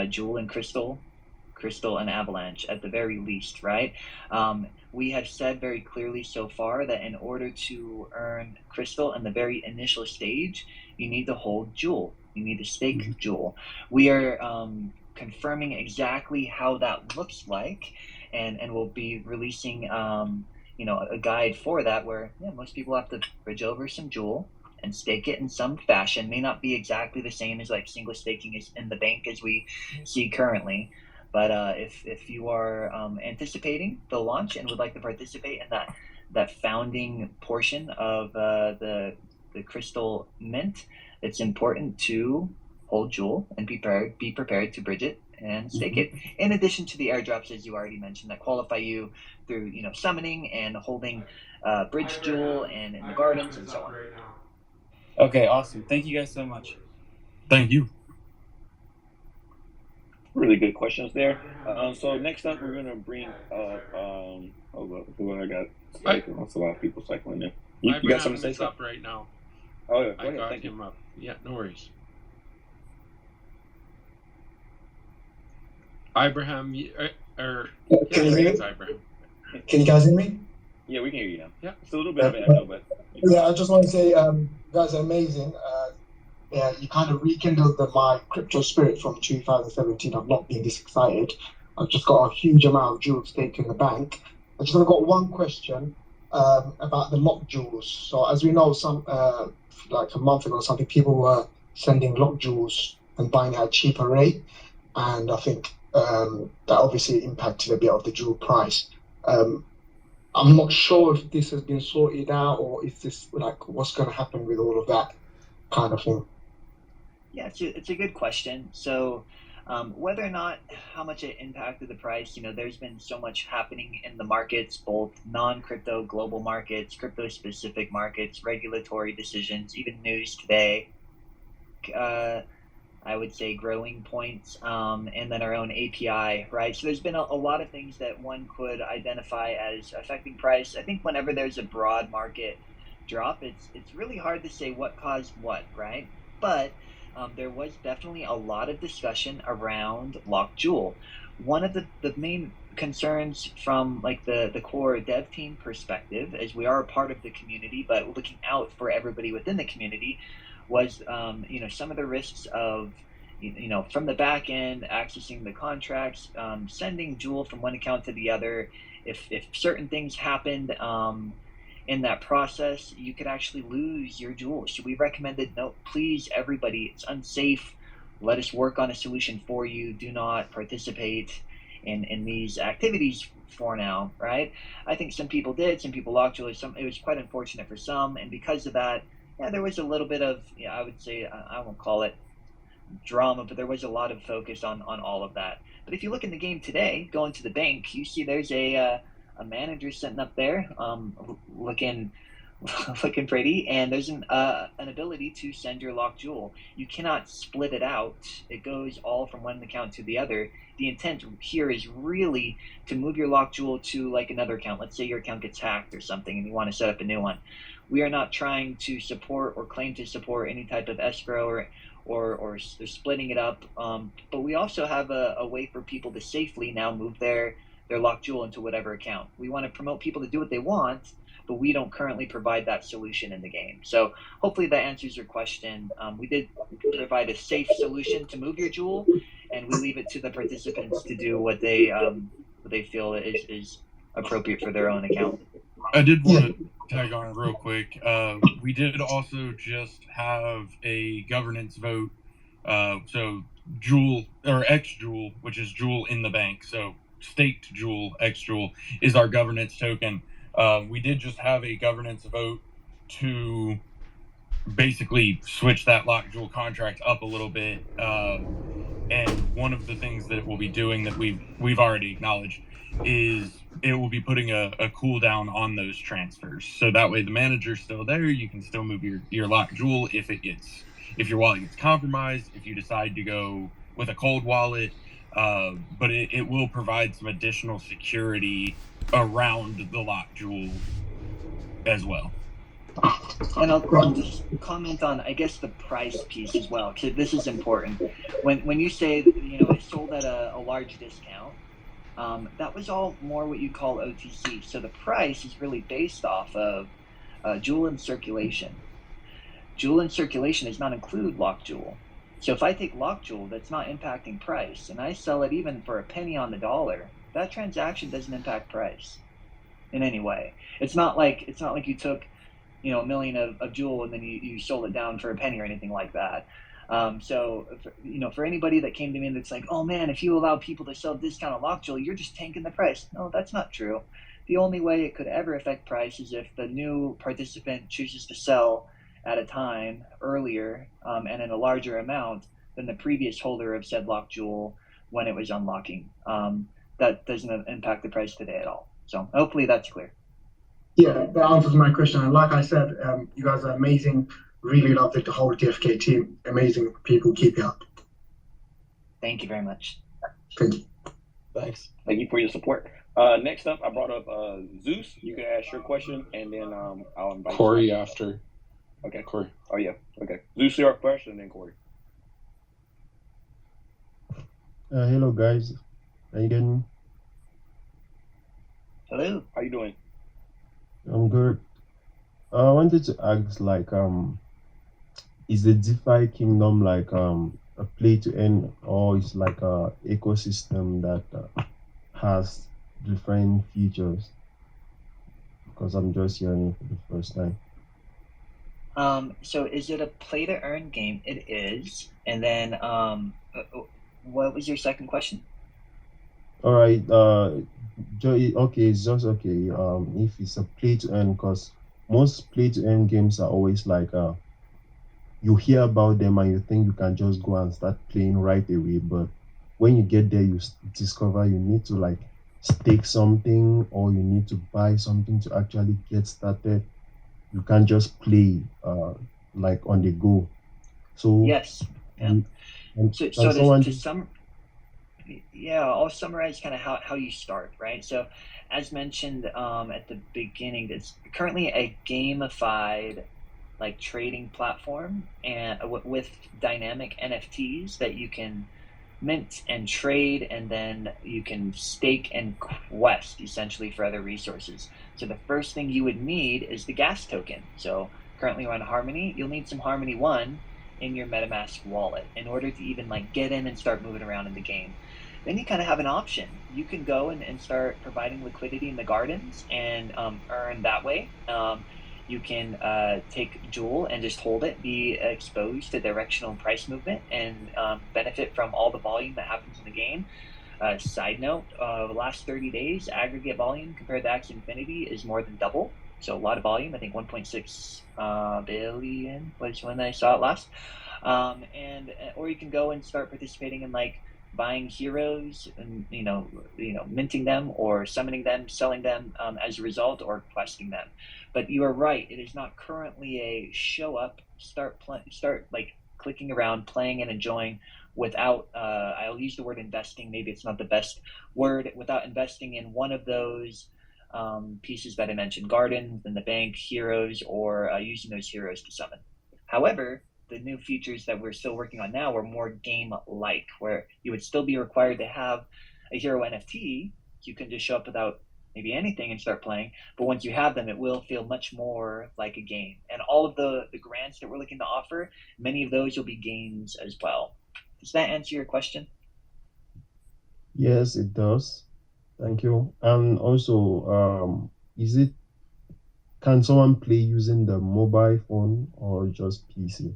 Jewel and Crystal and Avalanche at the very least, right? We have said very clearly so far that in order to earn Crystal in the very initial stage, you need to hold Jewel. You need to stake Jewel. We are confirming exactly how that looks like, and we'll be releasing a guide for that, where most people have to bridge over some Jewel and stake it in some fashion. May not be exactly the same as like single staking is in the bank as we see currently, but if you are anticipating the launch and would like to participate in that founding portion of the Crystal Mint, it's important to hold Jewel and be prepared to bridge it and stake it, in addition to the airdrops, as you already mentioned, that qualify you through summoning and holding bridge Jewel and in the gardens and so on. Okay, awesome. Thank you guys so much. Thank you. Really good questions there. So next up, we're gonna bring up who I got. That's a lot of people cycling in. You got something to say? Up right now. Oh, yeah. I got him up. Yeah, no worries. Ibrahim, Can yeah, you I think hear it's me? Ibrahim. Can you guys hear me? Yeah, we can hear you now. Yeah. It's a little bit of an echo, but Yeah, I just want to say, you guys are amazing. Yeah, you kind of rekindled my crypto spirit from 2017. I've not been this excited. I've just got a huge amount of jewels staked in the bank. I just got one question about the lock jewels. So as we know, some like a month ago or something, people were sending lock jewels and buying at a cheaper rate, and I think that obviously impacted a bit of the jewel price. I'm not sure if this has been sorted out or if this like what's going to happen with all of that kind of thing. Yeah, it's a good question. So, whether or not how much it impacted the price, there's been so much happening in the markets, both non-crypto global markets, crypto-specific markets, regulatory decisions, even news today. I would say growing points, and then our own API, right? So there's been a lot of things that one could identify as affecting price. I think whenever there's a broad market drop, it's really hard to say what caused what, right? But there was definitely a lot of discussion around Lock Jewel. One of the main concerns from like the core dev team perspective, as we are a part of the community, but looking out for everybody within the community, was some of the risks of from the back end accessing the contracts, sending Jewel from one account to the other. If certain things happened in that process, you could actually lose your Jewel. So we recommended, no, please, everybody, it's unsafe. Let us work on a solution for you. Do not participate in these activities for now, right? I think some people did. Some people locked Jewel. It was quite unfortunate for some, and because of that, yeah, there was a little bit of, I would say, I won't call it drama, but there was a lot of focus on all of that. But if you look in the game today, going to the bank, you see there's a manager sitting up there, looking pretty, and there's an ability to send your locked Jewel. You cannot split it out. It goes all from one account to the other. The intent here is really to move your locked Jewel to like another account. Let's say your account gets hacked or something and you want to set up a new one. We are not trying to support or claim to support any type of escrow or splitting it up. But we also have a way for people to safely now move their locked Jewel into whatever account. We want to promote people to do what they want, but we don't currently provide that solution in the game. So hopefully that answers your question. We did provide a safe solution to move your Jewel, and we leave it to the participants to do what they feel is appropriate for their own account. I did want to tag on real quick. We did also just have a governance vote. So Jewel or X Jewel, which is Jewel in the bank. So staked Jewel, X Jewel is our governance token. We did just have a governance vote to basically switch that locked Jewel contract up a little bit. And one of the things that it will be doing that we've already acknowledged is it will be putting a cooldown on those transfers. So that way the manager's still there. You can still move your locked Jewel if your wallet gets compromised, if you decide to go with a cold wallet. But it will provide some additional security around the locked Jewel as well. And I'll just comment on, I guess, the price piece as well, because this is important. When you say, it's sold at a large discount, that was all more what you call OTC. So the price is really based off of Jewel in circulation. Jewel in circulation does not include locked Jewel. So if I take locked Jewel that's not impacting price and I sell it even for a penny on the dollar, that transaction doesn't impact price in any way. It's not like you took $1 million of Jewel and then you sold it down for a penny or anything like that. So for anybody that came to me and that's like, oh man, if you allow people to sell discounted locked Jewel, you're just tanking the price. No, that's not true. The only way it could ever affect price is if the new participant chooses to sell at a time earlier and in a larger amount than the previous holder of said locked Jewel when it was unlocking. That doesn't impact the price today at all. So hopefully that's clear. Yeah, that answers my question. And like I said, you guys are amazing. Really love the whole DFK team. Amazing people. Keep it up. Thank you very much. Thank you. Thanks. Thank you for your support. Next up, I brought up Zeus. You can ask your question, and then I'll invite Corey after. Okay. Corey. Oh, yeah. Okay. Zeus, your first, and then Corey. Hello, guys. Are you getting me? Hello. How you doing? I'm good. I wanted to ask, like, is the DeFi Kingdom like a play to earn, or is like a ecosystem that has different features? Because I'm just hearing it for the first time. So is it a play to earn game? It is. And then what was your second question? All right. Okay, it's just okay. If it's a play to earn, because most play to earn games are always like you hear about them and you think you can just go and start playing right away, but when you get there, you discover you need to like stake something or you need to buy something to actually get started. You can't just play like on the go. So Yes. Yeah. and So someone I'll summarize kind of how you start, right? So as mentioned at the beginning, it's currently a gamified like trading platform and with dynamic NFTs that you can mint and trade, and then you can stake and quest essentially for other resources. So the first thing you would need is the gas token. So currently we're on Harmony. You'll need some Harmony One in your MetaMask wallet in order to even like get in and start moving around in the game. Then you kind of have an option. You can go and start providing liquidity in the gardens and earn that way. You can take Jewel and just hold it, be exposed to directional price movement, and benefit from all the volume that happens in the game. Side note, the last 30 days, aggregate volume compared to Axie Infinity is more than double. So a lot of volume. I think 1.6 billion was when I saw it last. Or you can go and start participating in like buying heroes and minting them or summoning them, selling them as a result, or questing them. But you are right; it is not currently a show up, start like clicking around, playing and enjoying without. I'll use the word investing. Maybe it's not the best word. Without investing in one of those pieces that I mentioned: gardens, then the bank, heroes, or using those heroes to summon. However, the new features that we're still working on now are more game-like, where you would still be required to have a hero NFT. You can just show up without maybe anything and start playing. But once you have them, it will feel much more like a game. And all of the grants that we're looking to offer, many of those will be games as well. Does that answer your question? Yes, it does. Thank you. And also, can someone play using the mobile phone or just PC?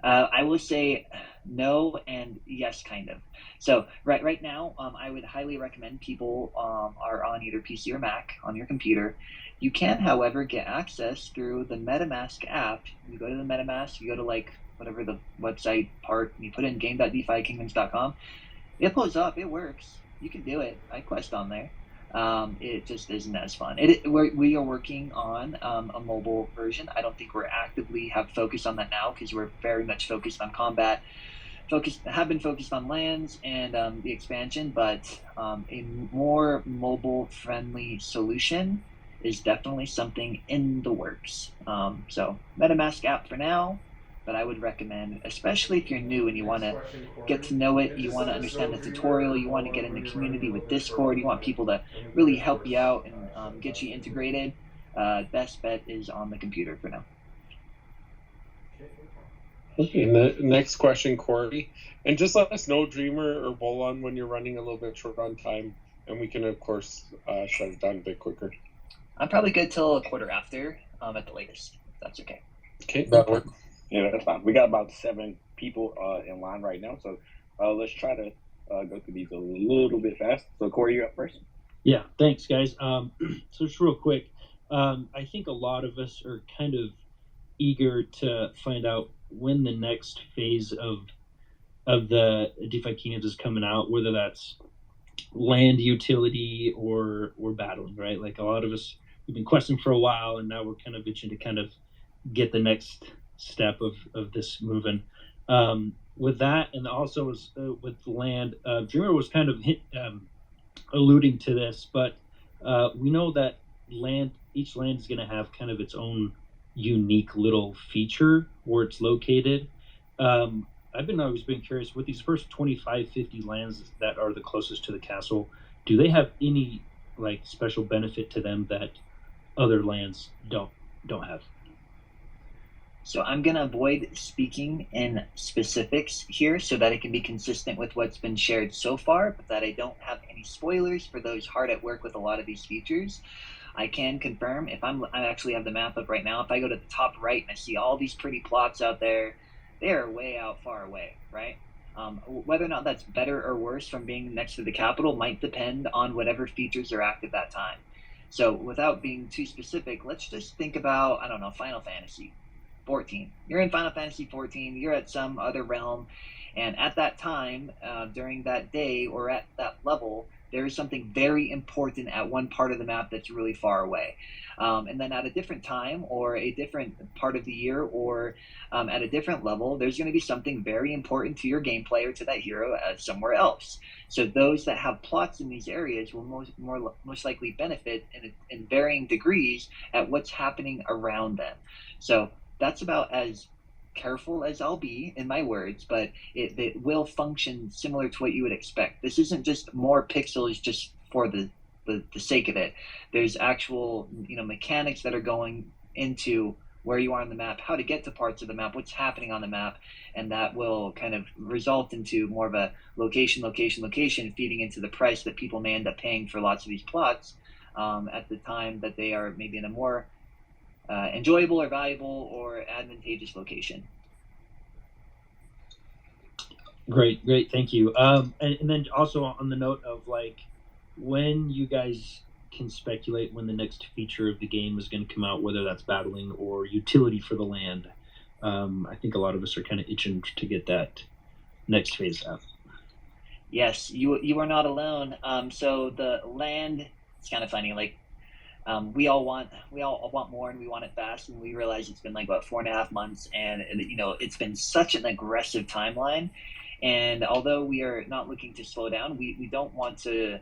I will say no and yes, kind of. So right now, I would highly recommend people are on either PC or Mac on your computer. You can, however, get access through the MetaMask app. You go to the MetaMask, you go to like whatever the website part, and you put in game.defykingdoms.com. It pulls up. It works. You can do it. I quest on there. It just isn't as fun. We are working on a mobile version. I don't think we're actively have focused on that now because we're very much focused on combat. Have been focused on lands and the expansion, but a more mobile friendly solution is definitely something in the works. So MetaMask app for now, but I would recommend, especially if you're new and you want to get to know it, you want to understand the tutorial, you want to get in the community with Discord, you want people to really help you out and get you integrated, best bet is on the computer for now. Okay, next question, Corey. And just let us know, Dreamer or Bolon, when you're running a little bit short on time, and we can, of course, shut it down a bit quicker. I'm probably good till a quarter after, at the latest. If that's okay. Okay, that works. Yeah, that's fine. We got about 7 people in line right now, so let's try to go through these a little bit fast. So, Corey, you're up first. Yeah, thanks, guys. So just real quick, I think a lot of us are kind of eager to find out when the next phase of the DeFi Kingdoms is coming out, whether that's land utility or battling, right? Like a lot of us, we've been questing for a while, and now we're kind of itching to kind of get the next step of this moving. With that, and also with land, Dreamer was kind of alluding to this, but we know that each land is going to have kind of its own unique little feature where it's located. always been curious with these first 25, 50 lands that are the closest to the castle. Do they have any like special benefit to them that other lands don't have? So I'm going to avoid speaking in specifics here so that it can be consistent with what's been shared so far, but that I don't have any spoilers for those hard at work with a lot of these features. I can confirm if I actually have the map up right now. If I go to the top right and I see all these pretty plots out there, they are way out far away, right? Whether or not that's better or worse from being next to the capital might depend on whatever features are active that time. So without being too specific, let's just think about, I don't know, Final Fantasy 14. You're in Final Fantasy 14, you're at some other realm, and at that time, during that day or at that level, there is something very important at one part of the map that's really far away. And then at a different time or a different part of the year or at a different level, there's going to be something very important to your gameplay or to that hero somewhere else. So those that have plots in these areas will most likely benefit in varying degrees at what's happening around them. So that's about as careful as I'll be in my words, but it will function similar to what you would expect. This isn't just more pixels just for the sake of it. There's actual mechanics that are going into where you are on the map, how to get to parts of the map, what's happening on the map, and that will kind of result into more of a location, feeding into the price that people may end up paying for lots of these plots at the time that they are maybe in a more enjoyable or valuable or advantageous location. Great, thank you. And then also on the note of like when you guys can speculate when the next feature of the game is going to come out, whether that's battling or utility for the land. I think a lot of us are kind of itching to get that next phase out. Yes, you are not alone. So the land, it's kind of funny, like we all want more and we want it fast, and we realize it's been like about 4.5 months, and it's been such an aggressive timeline. And although we are not looking to slow down, we don't want to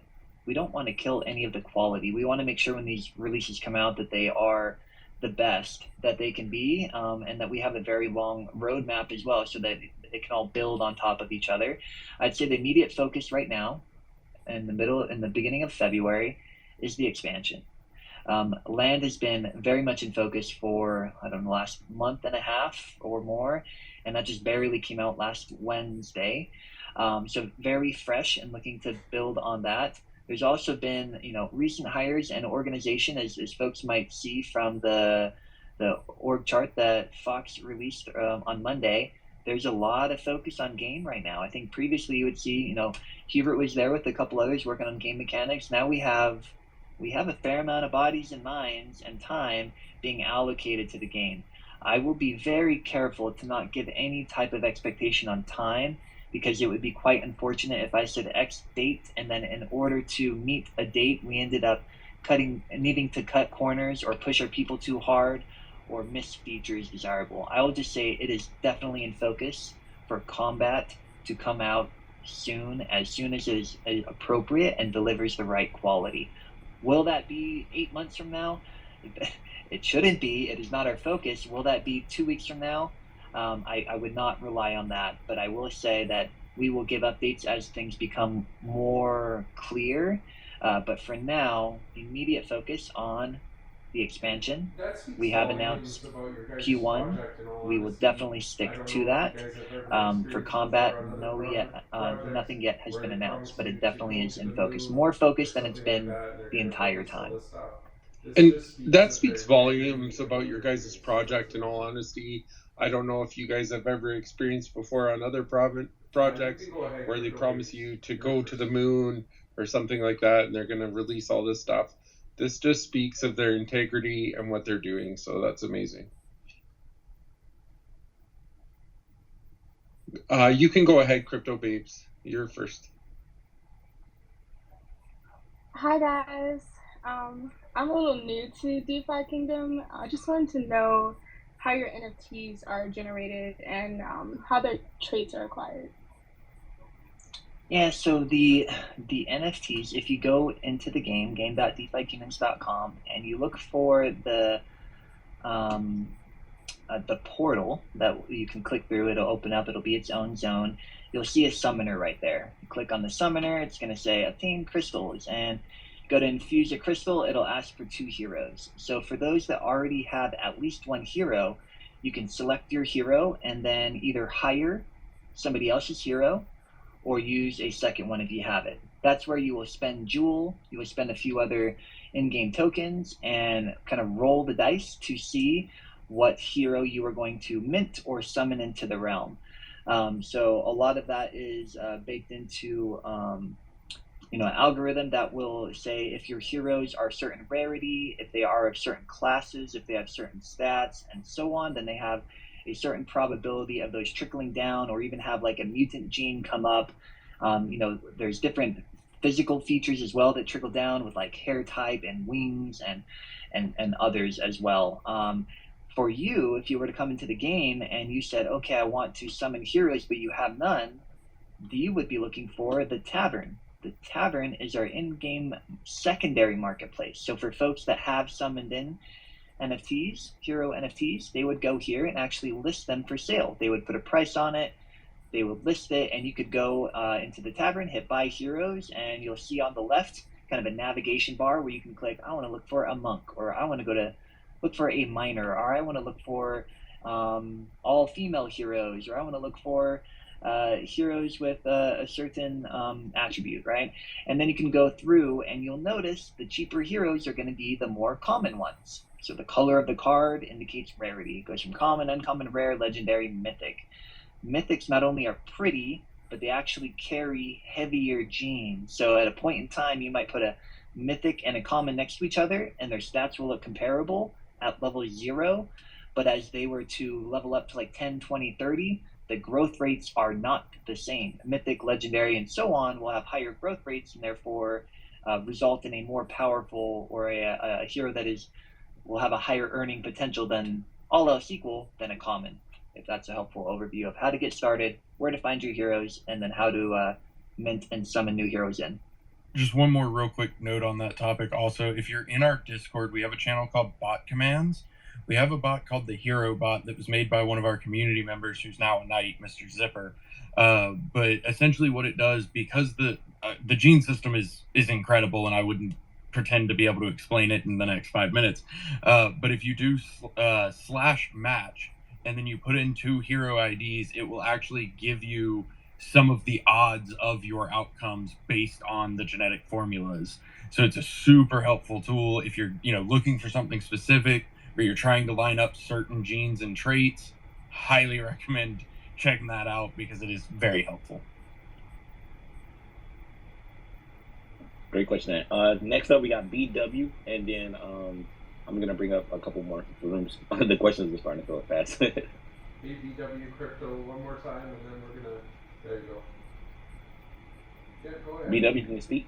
kill any of the quality. We want to make sure when these releases come out that they are the best that they can be, and that we have a very long roadmap as well, so that it can all build on top of each other. I'd say the immediate focus right now, in the beginning of February, is the expansion. Land has been very much in focus for, I don't know, last month and a half or more, and that just barely came out last Wednesday. So very fresh and looking to build on that. There's also been, recent hires and organization, as folks might see from the org chart that Fox released on Monday. There's a lot of focus on game right now. I think previously you would see, Hubert was there with a couple others working on game mechanics. Now we have a fair amount of bodies and minds and time being allocated to the game. I will be very careful to not give any type of expectation on time, because it would be quite unfortunate if I said X date and then in order to meet a date we ended up needing to cut corners or push our people too hard or miss features desirable. I will just say it is definitely in focus for combat to come out as soon as it is appropriate and delivers the right quality. Will that be 8 months from now? It shouldn't be. It is not our focus. Will that be 2 weeks from now? I would not rely on that, but I will say that we will give updates as things become more clear. But for now, immediate focus on the expansion. We have announced Q1. We will definitely stick to that. For combat, nothing yet has been announced, but it definitely is in focus. More focused than it's been the entire time. And that speaks volumes about your guys' project, in all honesty. I don't know if you guys have ever experienced before on other projects where they promise you to go to the moon or something like that, and they're going to release all this stuff. This just speaks of their integrity and what they're doing, so that's amazing. You can go ahead, Crypto Babes. You're first. Hi, guys. I'm a little new to DeFi Kingdom. I just wanted to know how your NFTs are generated and how their traits are acquired. Yeah, so the NFTs, if you go into the game.defykingdoms.com, and you look for the the portal that you can click through. It'll open up. It'll be its own zone. You'll see a summoner right there. You click on the summoner. It's going to say obtain crystals, and go to infuse a crystal. It'll ask for 2 heroes. So for those that already have at least 1 hero, you can select your hero and then either hire somebody else's hero or use a second one if you have it. That's where you will spend Jewel. You will spend a few other in-game tokens and kind of roll the dice to see what hero you are going to mint or summon into the realm. So a lot of that is baked into an algorithm that will say if your heroes are certain rarity, if they are of certain classes, if they have certain stats, and so on, then they have a certain probability of those trickling down, or even have like a mutant gene come up. There's different physical features as well that trickle down with like hair type and wings and others as well. For you, if you were to come into the game and you said, okay, I want to summon heroes, but you have none, you would be looking for the tavern. The tavern is our in-game secondary marketplace. So for folks that have summoned in NFTs, hero NFTs, they would go here and actually list them for sale. They would put a price on it, they would list it, and you could go into the tavern, hit buy heroes, and you'll see on the left kind of a navigation bar where you can click, I want to look for a monk, or I want to look for a miner, or I want to look for all female heroes, or I want to look for heroes with a certain attribute, right? And then you can go through and you'll notice the cheaper heroes are going to be the more common ones. So the color of the card indicates rarity. It goes from common, uncommon, rare, legendary, mythic. Mythics not only are pretty, but they actually carry heavier genes. So at a point in time, you might put a mythic and a common next to each other, and their stats will look comparable at level 0. But as they were to level up to like 10, 20, 30, the growth rates are not the same. Mythic, legendary, and so on will have higher growth rates, and therefore result in a more powerful, or a hero that will have a higher earning potential than, all else equal, than a common. If that's a helpful overview of how to get started, where to find your heroes, and then how to mint and summon new heroes in. Just one more real quick note on that topic. Also, if you're in our Discord, we have a channel called Bot Commands. We have a bot called the Hero Bot that was made by one of our community members who's now a knight, Mr. Zipper. But essentially what it does, because the gene system is incredible, and I wouldn't pretend to be able to explain it in the next 5 minutes. But if you do /match, and then you put in 2 hero IDs, it will actually give you some of the odds of your outcomes based on the genetic formulas. So it's a super helpful tool if you're looking for something specific, or you're trying to line up certain genes and traits. Highly recommend checking that out because it is very helpful. Great question. Next up, we got BW, and then I'm going to bring up a couple more rooms. The questions are starting to fill it fast. BBW Crypto one more time, and then we're going to... There you go. Yeah, go ahead. BW, can you speak?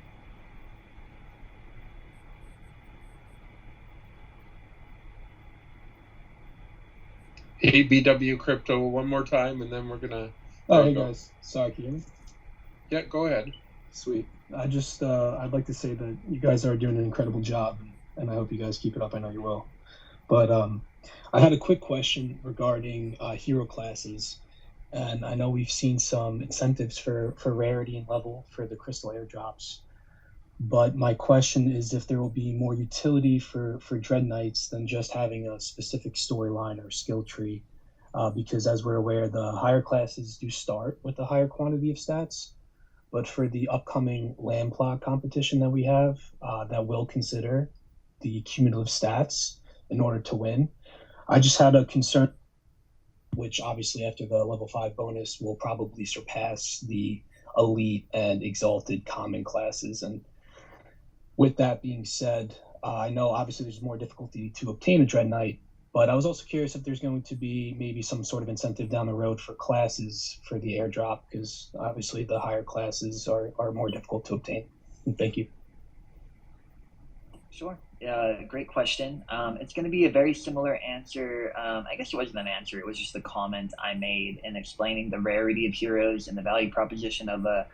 Hey, BW Crypto one more time, and then we're going to... Oh, hey guys. Sorry, can you hear me? Yeah, go ahead. Sweet. I'd like to say that you guys are doing an incredible job, and I hope you guys keep it up. I know you will. But I had a quick question regarding hero classes, and I know we've seen some incentives for rarity and level for the crystal airdrops. But my question is if there will be more utility for Dread Knights than just having a specific storyline or skill tree, because as we're aware, the higher classes do start with a higher quantity of stats. But for the upcoming land plot competition that we have, that will consider the cumulative stats in order to win, I just had a concern, which obviously after the level 5 bonus will probably surpass the elite and exalted common classes. And with that being said, I know obviously there's more difficulty to obtain a Dread Knight, but I was also curious if there's going to be maybe some sort of incentive down the road for classes for the airdrop, because obviously the higher classes are more difficult to obtain. And thank you. Sure. Great question. It's going to be a very similar answer. I guess it wasn't an answer. It was just a comment I made in explaining the rarity of heroes and the value proposition of a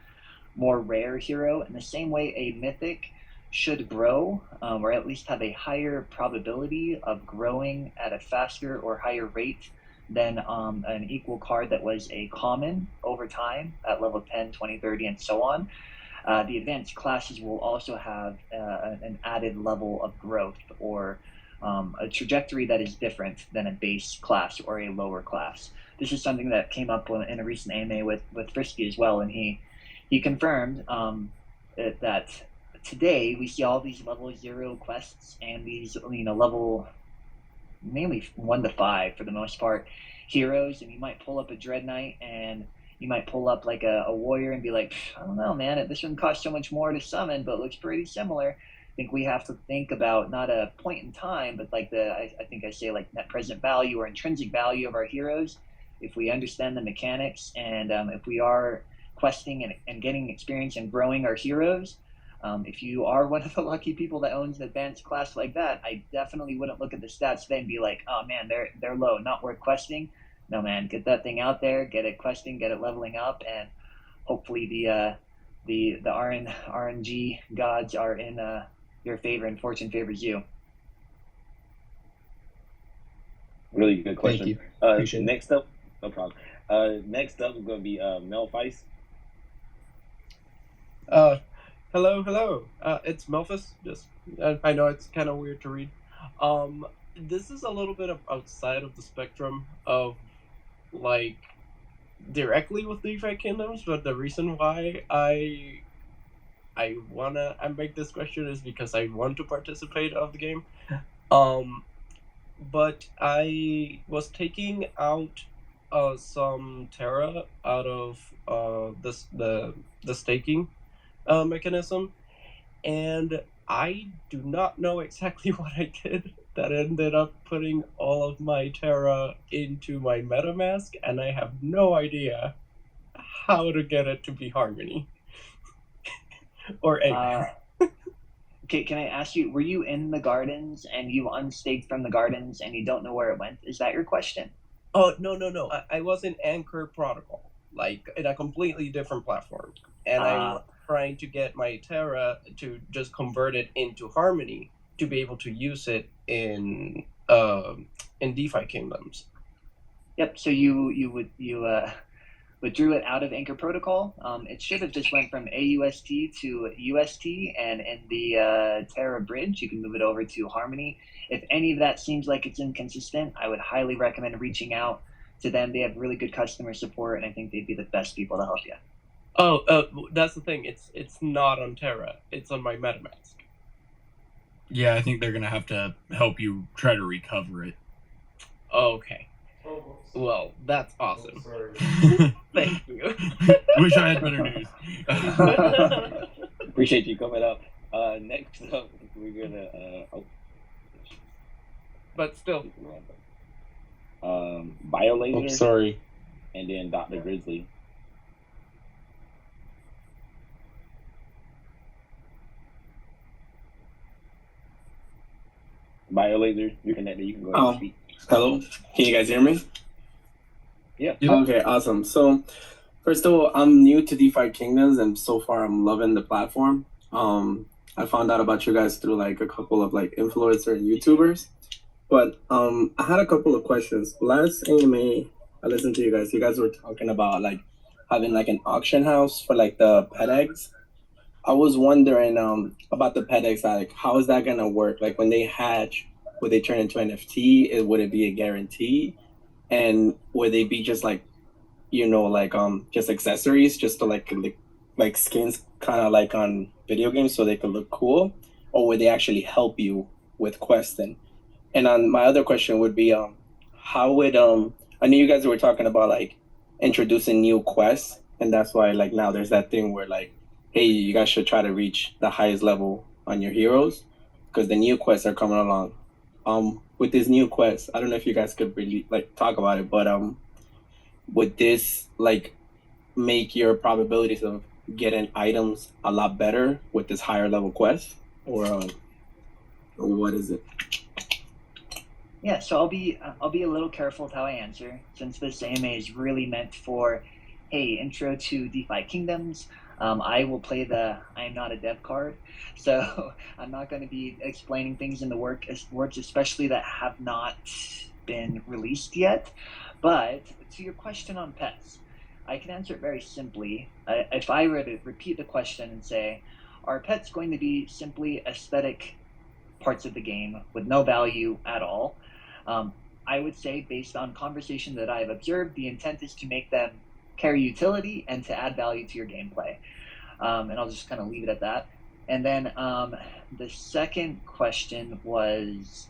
more rare hero. In the same way, a mythic should grow, or at least have a higher probability of growing at a faster or higher rate than an equal card that was a common over time at level 10, 20, 30, and so on. The advanced classes will also have an added level of growth, or a trajectory that is different than a base class or a lower class. This is something that came up in a recent AMA with Frisky as well, and he confirmed that today we see all these level 0 quests and these level mainly 1 to 5 for the most part heroes, and you might pull up a Dread Knight and you might pull up like a warrior and be like, I don't know, man, this one costs so much more to summon, but looks pretty similar. I think we have to think about not a point in time, but like I think I say like net present value or intrinsic value of our heroes. If we understand the mechanics, and if we are questing and getting experience and growing our heroes, if you are one of the lucky people that owns an advanced class like that, I definitely wouldn't look at the stats today and be like, oh man, they're low, not worth questing. No, man, get that thing out there, get it questing, get it leveling up, and hopefully the RNG gods are in your favor and fortune favors you. Really good question. Thank you. Appreciate it. Next up, no problem. Next up is going to be Melfice. Hello. It's Melphis. I know it's kind of weird to read. This is a little bit outside of the spectrum of like directly with DeFi Kingdoms, but the reason why I make this question is because I want to participate of the game. But I was taking out some Terra out of the staking mechanism, and I do not know exactly what I did that ended up putting all of my Terra into my MetaMask, and I have no idea how to get it to be Harmony or anything. Okay, can I ask you, were you in the gardens and you unstaked from the gardens and you don't know where it went? Is that your question? Oh, no. I was in Anchor Protocol, like in a completely different platform. And I was trying to get my Terra to just convert it into Harmony to be able to use it in DeFi Kingdoms. Yep, so you withdrew it out of Anchor Protocol. It should have just went from AUST to UST, and in the Terra bridge, you can move it over to Harmony. If any of that seems like it's inconsistent, I would highly recommend reaching out to them. They have really good customer support, and I think they'd be the best people to help you. Oh, that's the thing. It's not on Terra. It's on my MetaMask. Yeah, I think they're gonna have to help you try to recover it. Okay. Well, that's awesome. Thank you. Wish I had better news. Appreciate you coming up. Next up, we're gonna. But still. Biolaser. I'm sorry. And then Dr. Grizzly. Biolaser, you're connected. You can go ahead and speak. Hello, can you guys hear me? Yeah. Okay, awesome. So, first of all, I'm new to DeFi Kingdoms, and so far I'm loving the platform. I found out about you guys through like a couple of like influencer and YouTubers, but I had a couple of questions. Last AMA, I listened to you guys. You guys were talking about like having like an auction house for like the pet eggs. I was wondering about the pet eggs. Like, how is that gonna work? Like, when they hatch, would they turn into NFT? Would it be a guarantee? And would they be just like, just accessories, just to like skins, kind of like on video games, so they could look cool? Or would they actually help you with questing? And on my other question would be, how would I know you guys were talking about like introducing new quests, and that's why like now there's that thing where like, hey, you guys should try to reach the highest level on your heroes because the new quests are coming along. With this new quest, I don't know if you guys could really like talk about it, but would this like make your probabilities of getting items a lot better with this higher level quest, or what is it? Yeah, so I'll be a little careful with how I answer, since this AMA is really meant for, hey, intro to DeFi Kingdoms. I will play the I am not a dev card, so I'm not going to be explaining things in the words, especially that have not been released yet. But to your question on pets, I can answer it very simply. If I were to repeat the question and say, are pets going to be simply aesthetic parts of the game with no value at all? I would say, based on conversation that I've observed, the intent is to make them carry utility and to add value to your gameplay. And I'll just kind of leave it at that. And then the second question was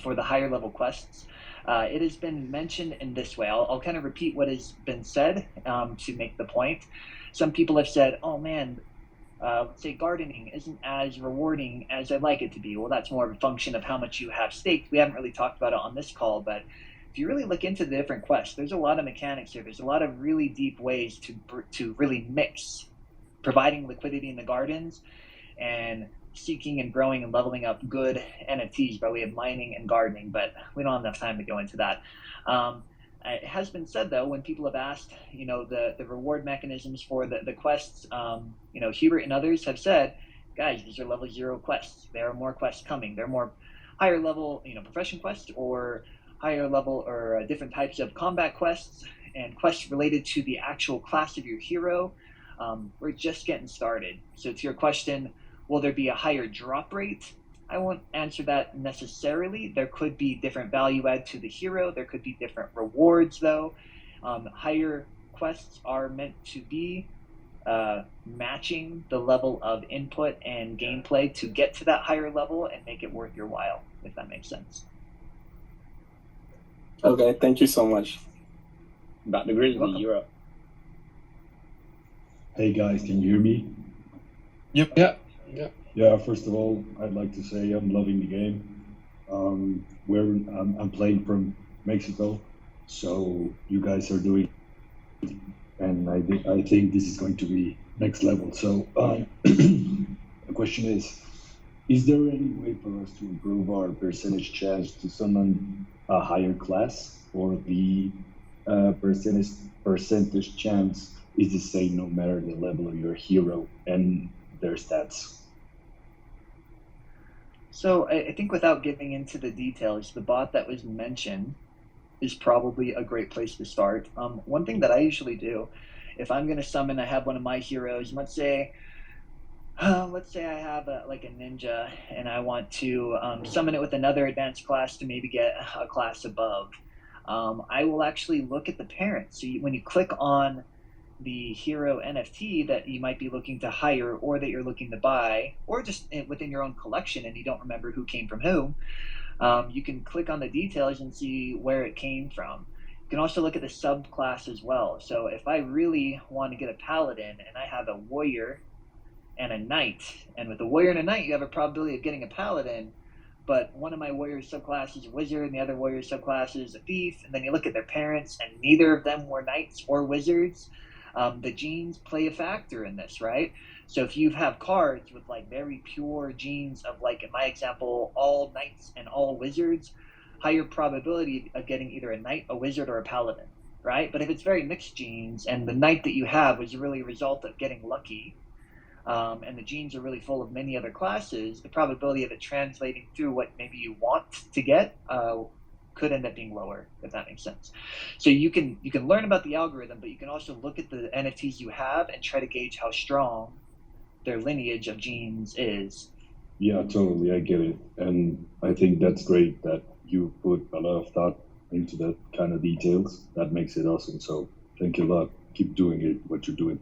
for the higher level quests. It has been mentioned in this way. I'll kind of repeat what has been said to make the point. Some people have said, oh man, let's say gardening isn't as rewarding as I'd like it to be. Well, that's more of a function of how much you have staked. We haven't really talked about it on this call, but if you really look into the different quests, there's a lot of mechanics here. There's a lot of really deep ways to really mix providing liquidity in the gardens and seeking and growing and leveling up good NFTs by way of mining and gardening, but we don't have enough time to go into that. It has been said, though, when people have asked, the reward mechanisms for the quests, Hubert and others have said, guys, these are level 0 quests. There are more quests coming. There are more higher level, profession quests or higher level or different types of combat quests and quests related to the actual class of your hero. We're just getting started. So to your question, will there be a higher drop rate? I won't answer that necessarily. There could be different value add to the hero. There could be different rewards, though. Higher quests are meant to be matching the level of input and gameplay to get to that higher level and make it worth your while, if that makes sense. Okay, thank you so much. Dr. Grizzly, you're up. Hey guys, can you hear me? Yep. Yeah. Yeah, first of all, I'd like to say I'm loving the game. I'm playing from Mexico, so you guys are doing, and I think this is going to be next level. So the question is there any way for us to improve our percentage chance to summon a higher class, or the percentage chance is the same no matter the level of your hero and their stats? So I think without getting into the details, the bot that was mentioned is probably a great place to start. One thing that I usually do, if I'm going to summon, I have one of my heroes, let's say I have a ninja and I want to summon it with another advanced class to maybe get a class above. I will actually look at the parents. So when you click on the hero NFT that you might be looking to hire or that you're looking to buy, or just within your own collection and you don't remember who came from who, you can click on the details and see where it came from. You can also look at the subclass as well. So if I really want to get a paladin and I have a warrior and a knight, and with a warrior and a knight you have a probability of getting a paladin, but one of my warrior's subclass is a wizard and the other warrior's subclass is a thief, and then you look at their parents and neither of them were knights or wizards, the genes play a factor in this, right? So if you have cards with very pure genes of, in my example, all knights and all wizards, higher probability of getting either a knight, a wizard, or a paladin, right? But if it's very mixed genes and the knight that you have was really a result of getting lucky, and the genes are really full of many other classes, the probability of it translating through what maybe you want to get could end up being lower, if that makes sense. So you can learn about the algorithm, but you can also look at the NFTs you have and try to gauge how strong their lineage of genes is. Yeah, totally, I get it. And I think that's great that you put a lot of thought into that kind of details. That makes it awesome. So thank you a lot. Keep doing it, what you're doing.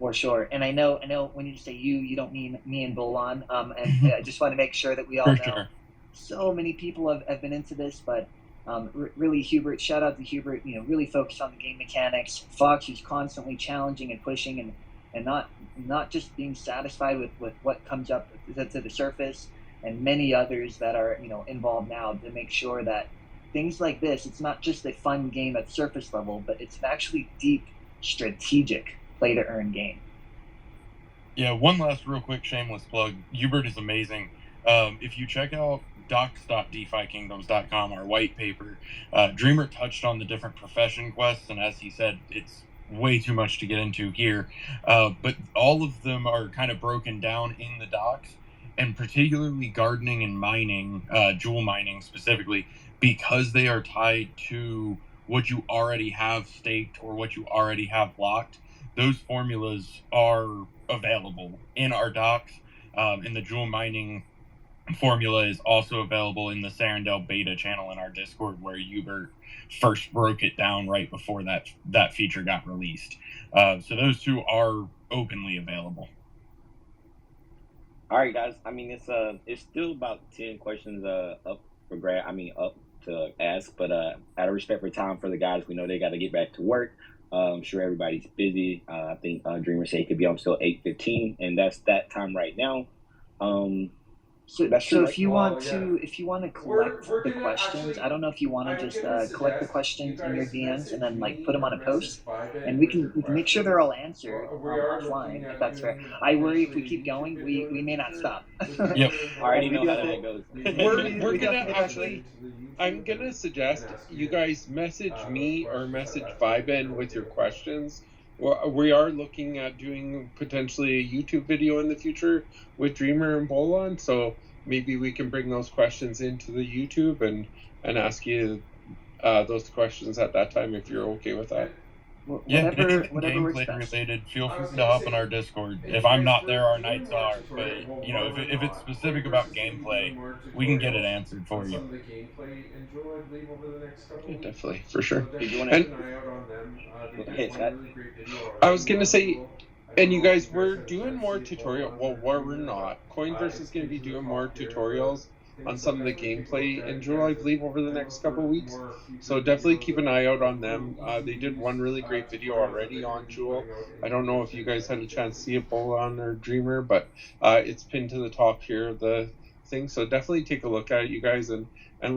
For sure. And I know when you say you don't mean me and Bolon. And I just want to make sure that we all know. Sure. So many people have been into this, but really Hubert, shout out to Hubert, really focused on the game mechanics. Fox, who's constantly challenging and pushing and not just being satisfied with what comes up to the surface, and many others that are involved now to make sure that things like this, it's not just a fun game at surface level, but it's an actually deep, strategic play to earn game. Yeah, one last real quick shameless plug. Hubert is amazing. If you check out docs.defykingdoms.com, our white paper, Dreamer touched on the different profession quests, and as he said, it's way too much to get into here. But all of them are kind of broken down in the docs, and particularly gardening and mining, jewel mining specifically, because they are tied to what you already have staked or what you already have locked. Those formulas are available in our docs, and the jewel mining formula is also available in the Sarandel beta channel in our Discord, where Hubert first broke it down right before that feature got released. So those two are openly available. All right, guys. I mean, it's still about 10 questions up for grab. I mean, up to ask, but out of respect for time for the guys, we know they got to get back to work. I'm sure everybody's busy. I think Dreamer said he could be on till 8:15, and that's that time right now. So That's true, if you right? want to collect the questions, I don't know if you want to just collect the questions in your DMs and then like put them on a post, and we can make sure they're all answered offline if that's fair. I worry if we keep going, we may not stop. Yep. I already know how that goes. We're gonna actually. I'm gonna suggest you guys message me or message Viben with your questions. We are looking at doing potentially a YouTube video in the future with Dreamer and Bolon, so maybe we can bring those questions into the YouTube and ask you those questions at that time if you're okay with that. Yeah, whatever gameplay related, feel free to hop on our Discord. If I'm not there, our nights are. But you know, if it's specific about gameplay, we can get it answered for you. Some of the gameplay enjoy, I believe, over the next couple weeks. Definitely, for sure. So definitely And keep an eye out on them. They did Hey, one Scott. really great video I was gonna already. say, I and don't you know if guys, had we're a chance doing to more see tutorial. Bolon Well, and we're Dreamer. not. Coinverse is going to be It's doing the more top tier, tutorials but on so some of the definitely take a gameplay look at in it, Jewel, I guys, believe, over the and next look couple for weeks. more So future definitely videos keep an of eye out on cool, them. They easy did use one really great video tutorials that already they're on gonna be Jewel. putting out I in don't know English if you and guys had a Chinese chance to and see it, Bolon or Dreamer, but it's pinned to the top here of the thing. So definitely take a look at it, you guys, and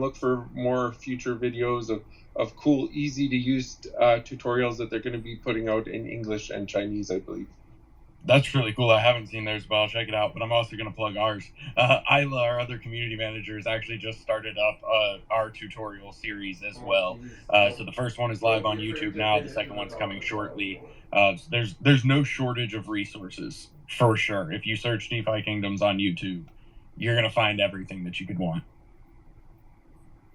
look for more future videos of cool, easy to use tutorials that they're going to be putting out in English and Chinese, I believe. That's really cool. I haven't seen theirs, but I'll check it out. But I'm also going to plug ours. Isla, our other community manager, has actually just started up our tutorial series as well. So the first one is live on YouTube now. The second one's coming shortly. So there's no shortage of resources, for sure. If you search DeFi Kingdoms on YouTube, you're going to find everything that you could want.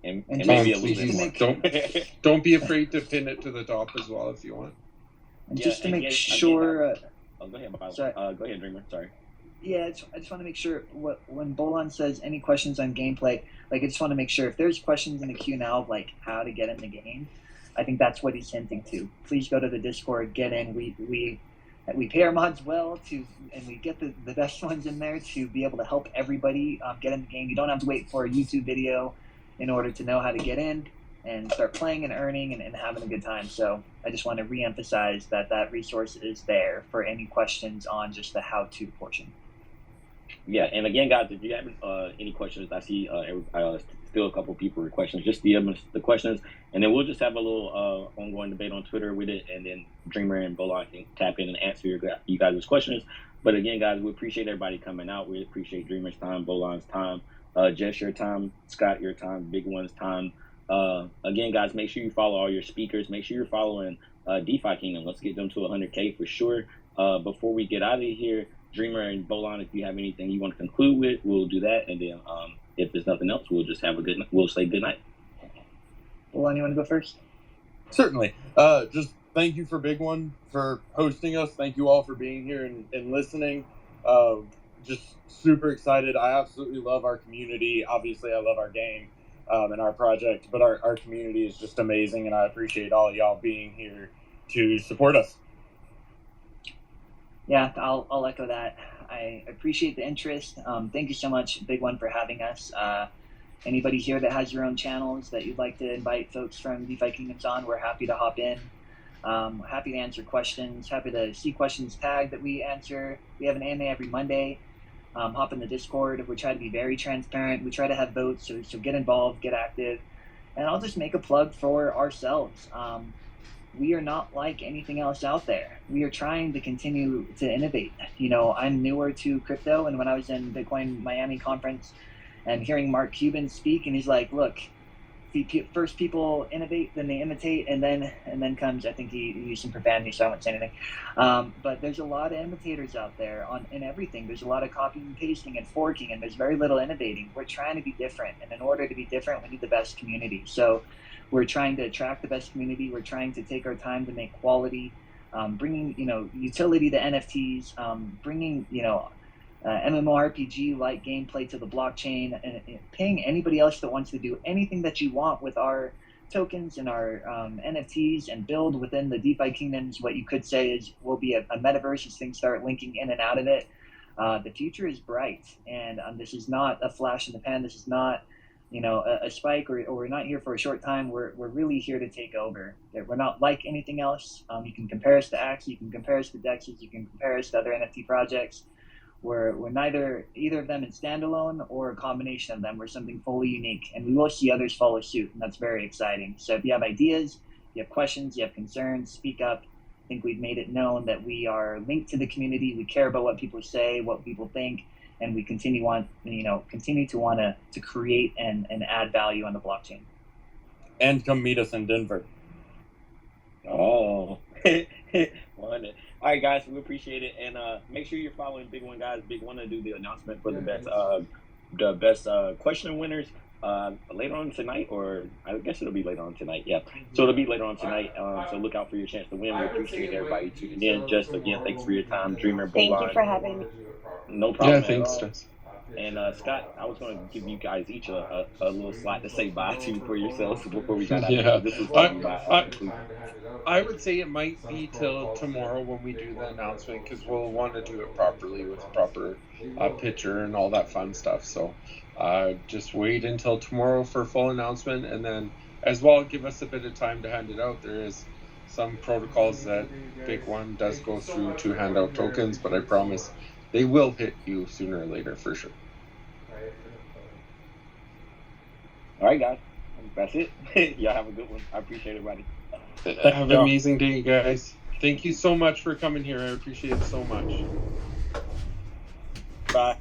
And And maybe a just little to bit more. make Don't be afraid to pin it to the top as well if you want. and Yeah, just to and make again, sure. oh, go ahead, Bob. Sorry. Go ahead, Dreamer. Sorry. Yeah, I just want to make sure when Bolon says any questions on gameplay, like I just want to make sure if there's questions in the queue now of like how to get in the game, I think that's what he's hinting to. Please go to the Discord, get in. We pay our mods well and we get the best ones in there to be able to help everybody get in the game. You don't have to wait for a YouTube video in order to know how to get in and start playing and earning and having a good time. So I just want to reemphasize that resource is there for any questions on just the how-to portion. Yeah, and again, guys, if you have any questions, I see still a couple people with questions. Just DM us the questions, and then we'll just have a little ongoing debate on Twitter with it, and then Dreamer and Bolon can tap in and answer you guys' questions. But again, guys, we appreciate everybody coming out. We appreciate Dreamer's time, Bolon's time, Jess, your time, Scott, your time, BigONE's time. Again, guys, make sure you follow all your speakers. Make sure you're following DeFi Kingdom. Let's get them to 100K for sure. Before we get out of here, Dreamer and Bolon, if you have anything you want to conclude with, we'll do that. And then if there's nothing else, we'll just have a good night. We'll say good night. Bolon, you want to go first? Certainly. Just thank you for BigONE for hosting us. Thank you all for being here and listening. Just super excited. I absolutely love our community. Obviously, I love our game and our project, but our community is just amazing, and I appreciate all y'all being here to support us. Yeah, I'll echo that. I appreciate the interest. Thank you so much, BigONE, for having us. Anybody here that has your own channels that you'd like to invite folks from DeFi Kingdoms on, we're happy to hop in. Happy to answer questions. Happy to see questions tagged that we answer. We have an AMA every Monday. Hop in the Discord. We try to be very transparent. We try to have votes, so get involved, get active. And I'll just make a plug for ourselves. We are not like anything else out there. We are trying to continue to innovate. You know, I'm newer to crypto, and when I was in Bitcoin Miami conference and hearing Mark Cuban speak, and he's like, look, first people innovate, then they imitate, and then comes, I think he used some profanity, so I won't say anything. But there's a lot of imitators out there in everything. There's a lot of copying and pasting and forking, and there's very little innovating. We're trying to be different, and in order to be different, we need the best community. So we're trying to attract the best community. We're trying to take our time to make quality, bringing utility to NFTs, bringing MMORPG-like gameplay to the blockchain, and paying anybody else that wants to do anything that you want with our tokens and our NFTs and build within the DeFi Kingdoms. What you could say is we'll be a metaverse as things start linking in and out of it. The future is bright, and this is not a flash in the pan. This is not a spike, or we're not here for a short time. We're really here to take over. We're not like anything else. You can compare us to Axe, you can compare us to Dexes, you can compare us to other NFT projects. We're neither either of them in standalone or a combination of them. We're something fully unique, and we will see others follow suit, and that's very exciting. So if you have ideas, you have questions, you have concerns, speak up. I think we've made it known that we are linked to the community. We care about what people say, what people think, and we continue to want to create and add value on the blockchain. And come meet us in Denver. Oh, wonderful. All right, guys, we appreciate it, and make sure you're following BigONE, guys. BigONE to do the announcement for the best question winners later on tonight, or I guess it'll be later on tonight. Yeah, so it'll be later on tonight. So look out for your chance to win. We appreciate everybody tuning in. Just again, thanks for your time, Dreamer. Thank Bolon. you for having me. No problem. Yeah, thanks, Jess. And Scott, I was going to give you guys each a little slot to say bye to for yourselves before we got out. Yeah, This was I would say it might be till tomorrow when we do the announcement, because we'll want to do it properly with proper picture and all that fun stuff. So just wait until tomorrow for full announcement, and then as well give us a bit of time to hand it out. There is some protocols that BigONE does go through to hand out tokens, but I promise they will hit you sooner or later for sure. All right, guys. That's it. Y'all have a good one. I appreciate everybody. Have an amazing day, guys. Thank you so much for coming here. I appreciate it so much. Bye.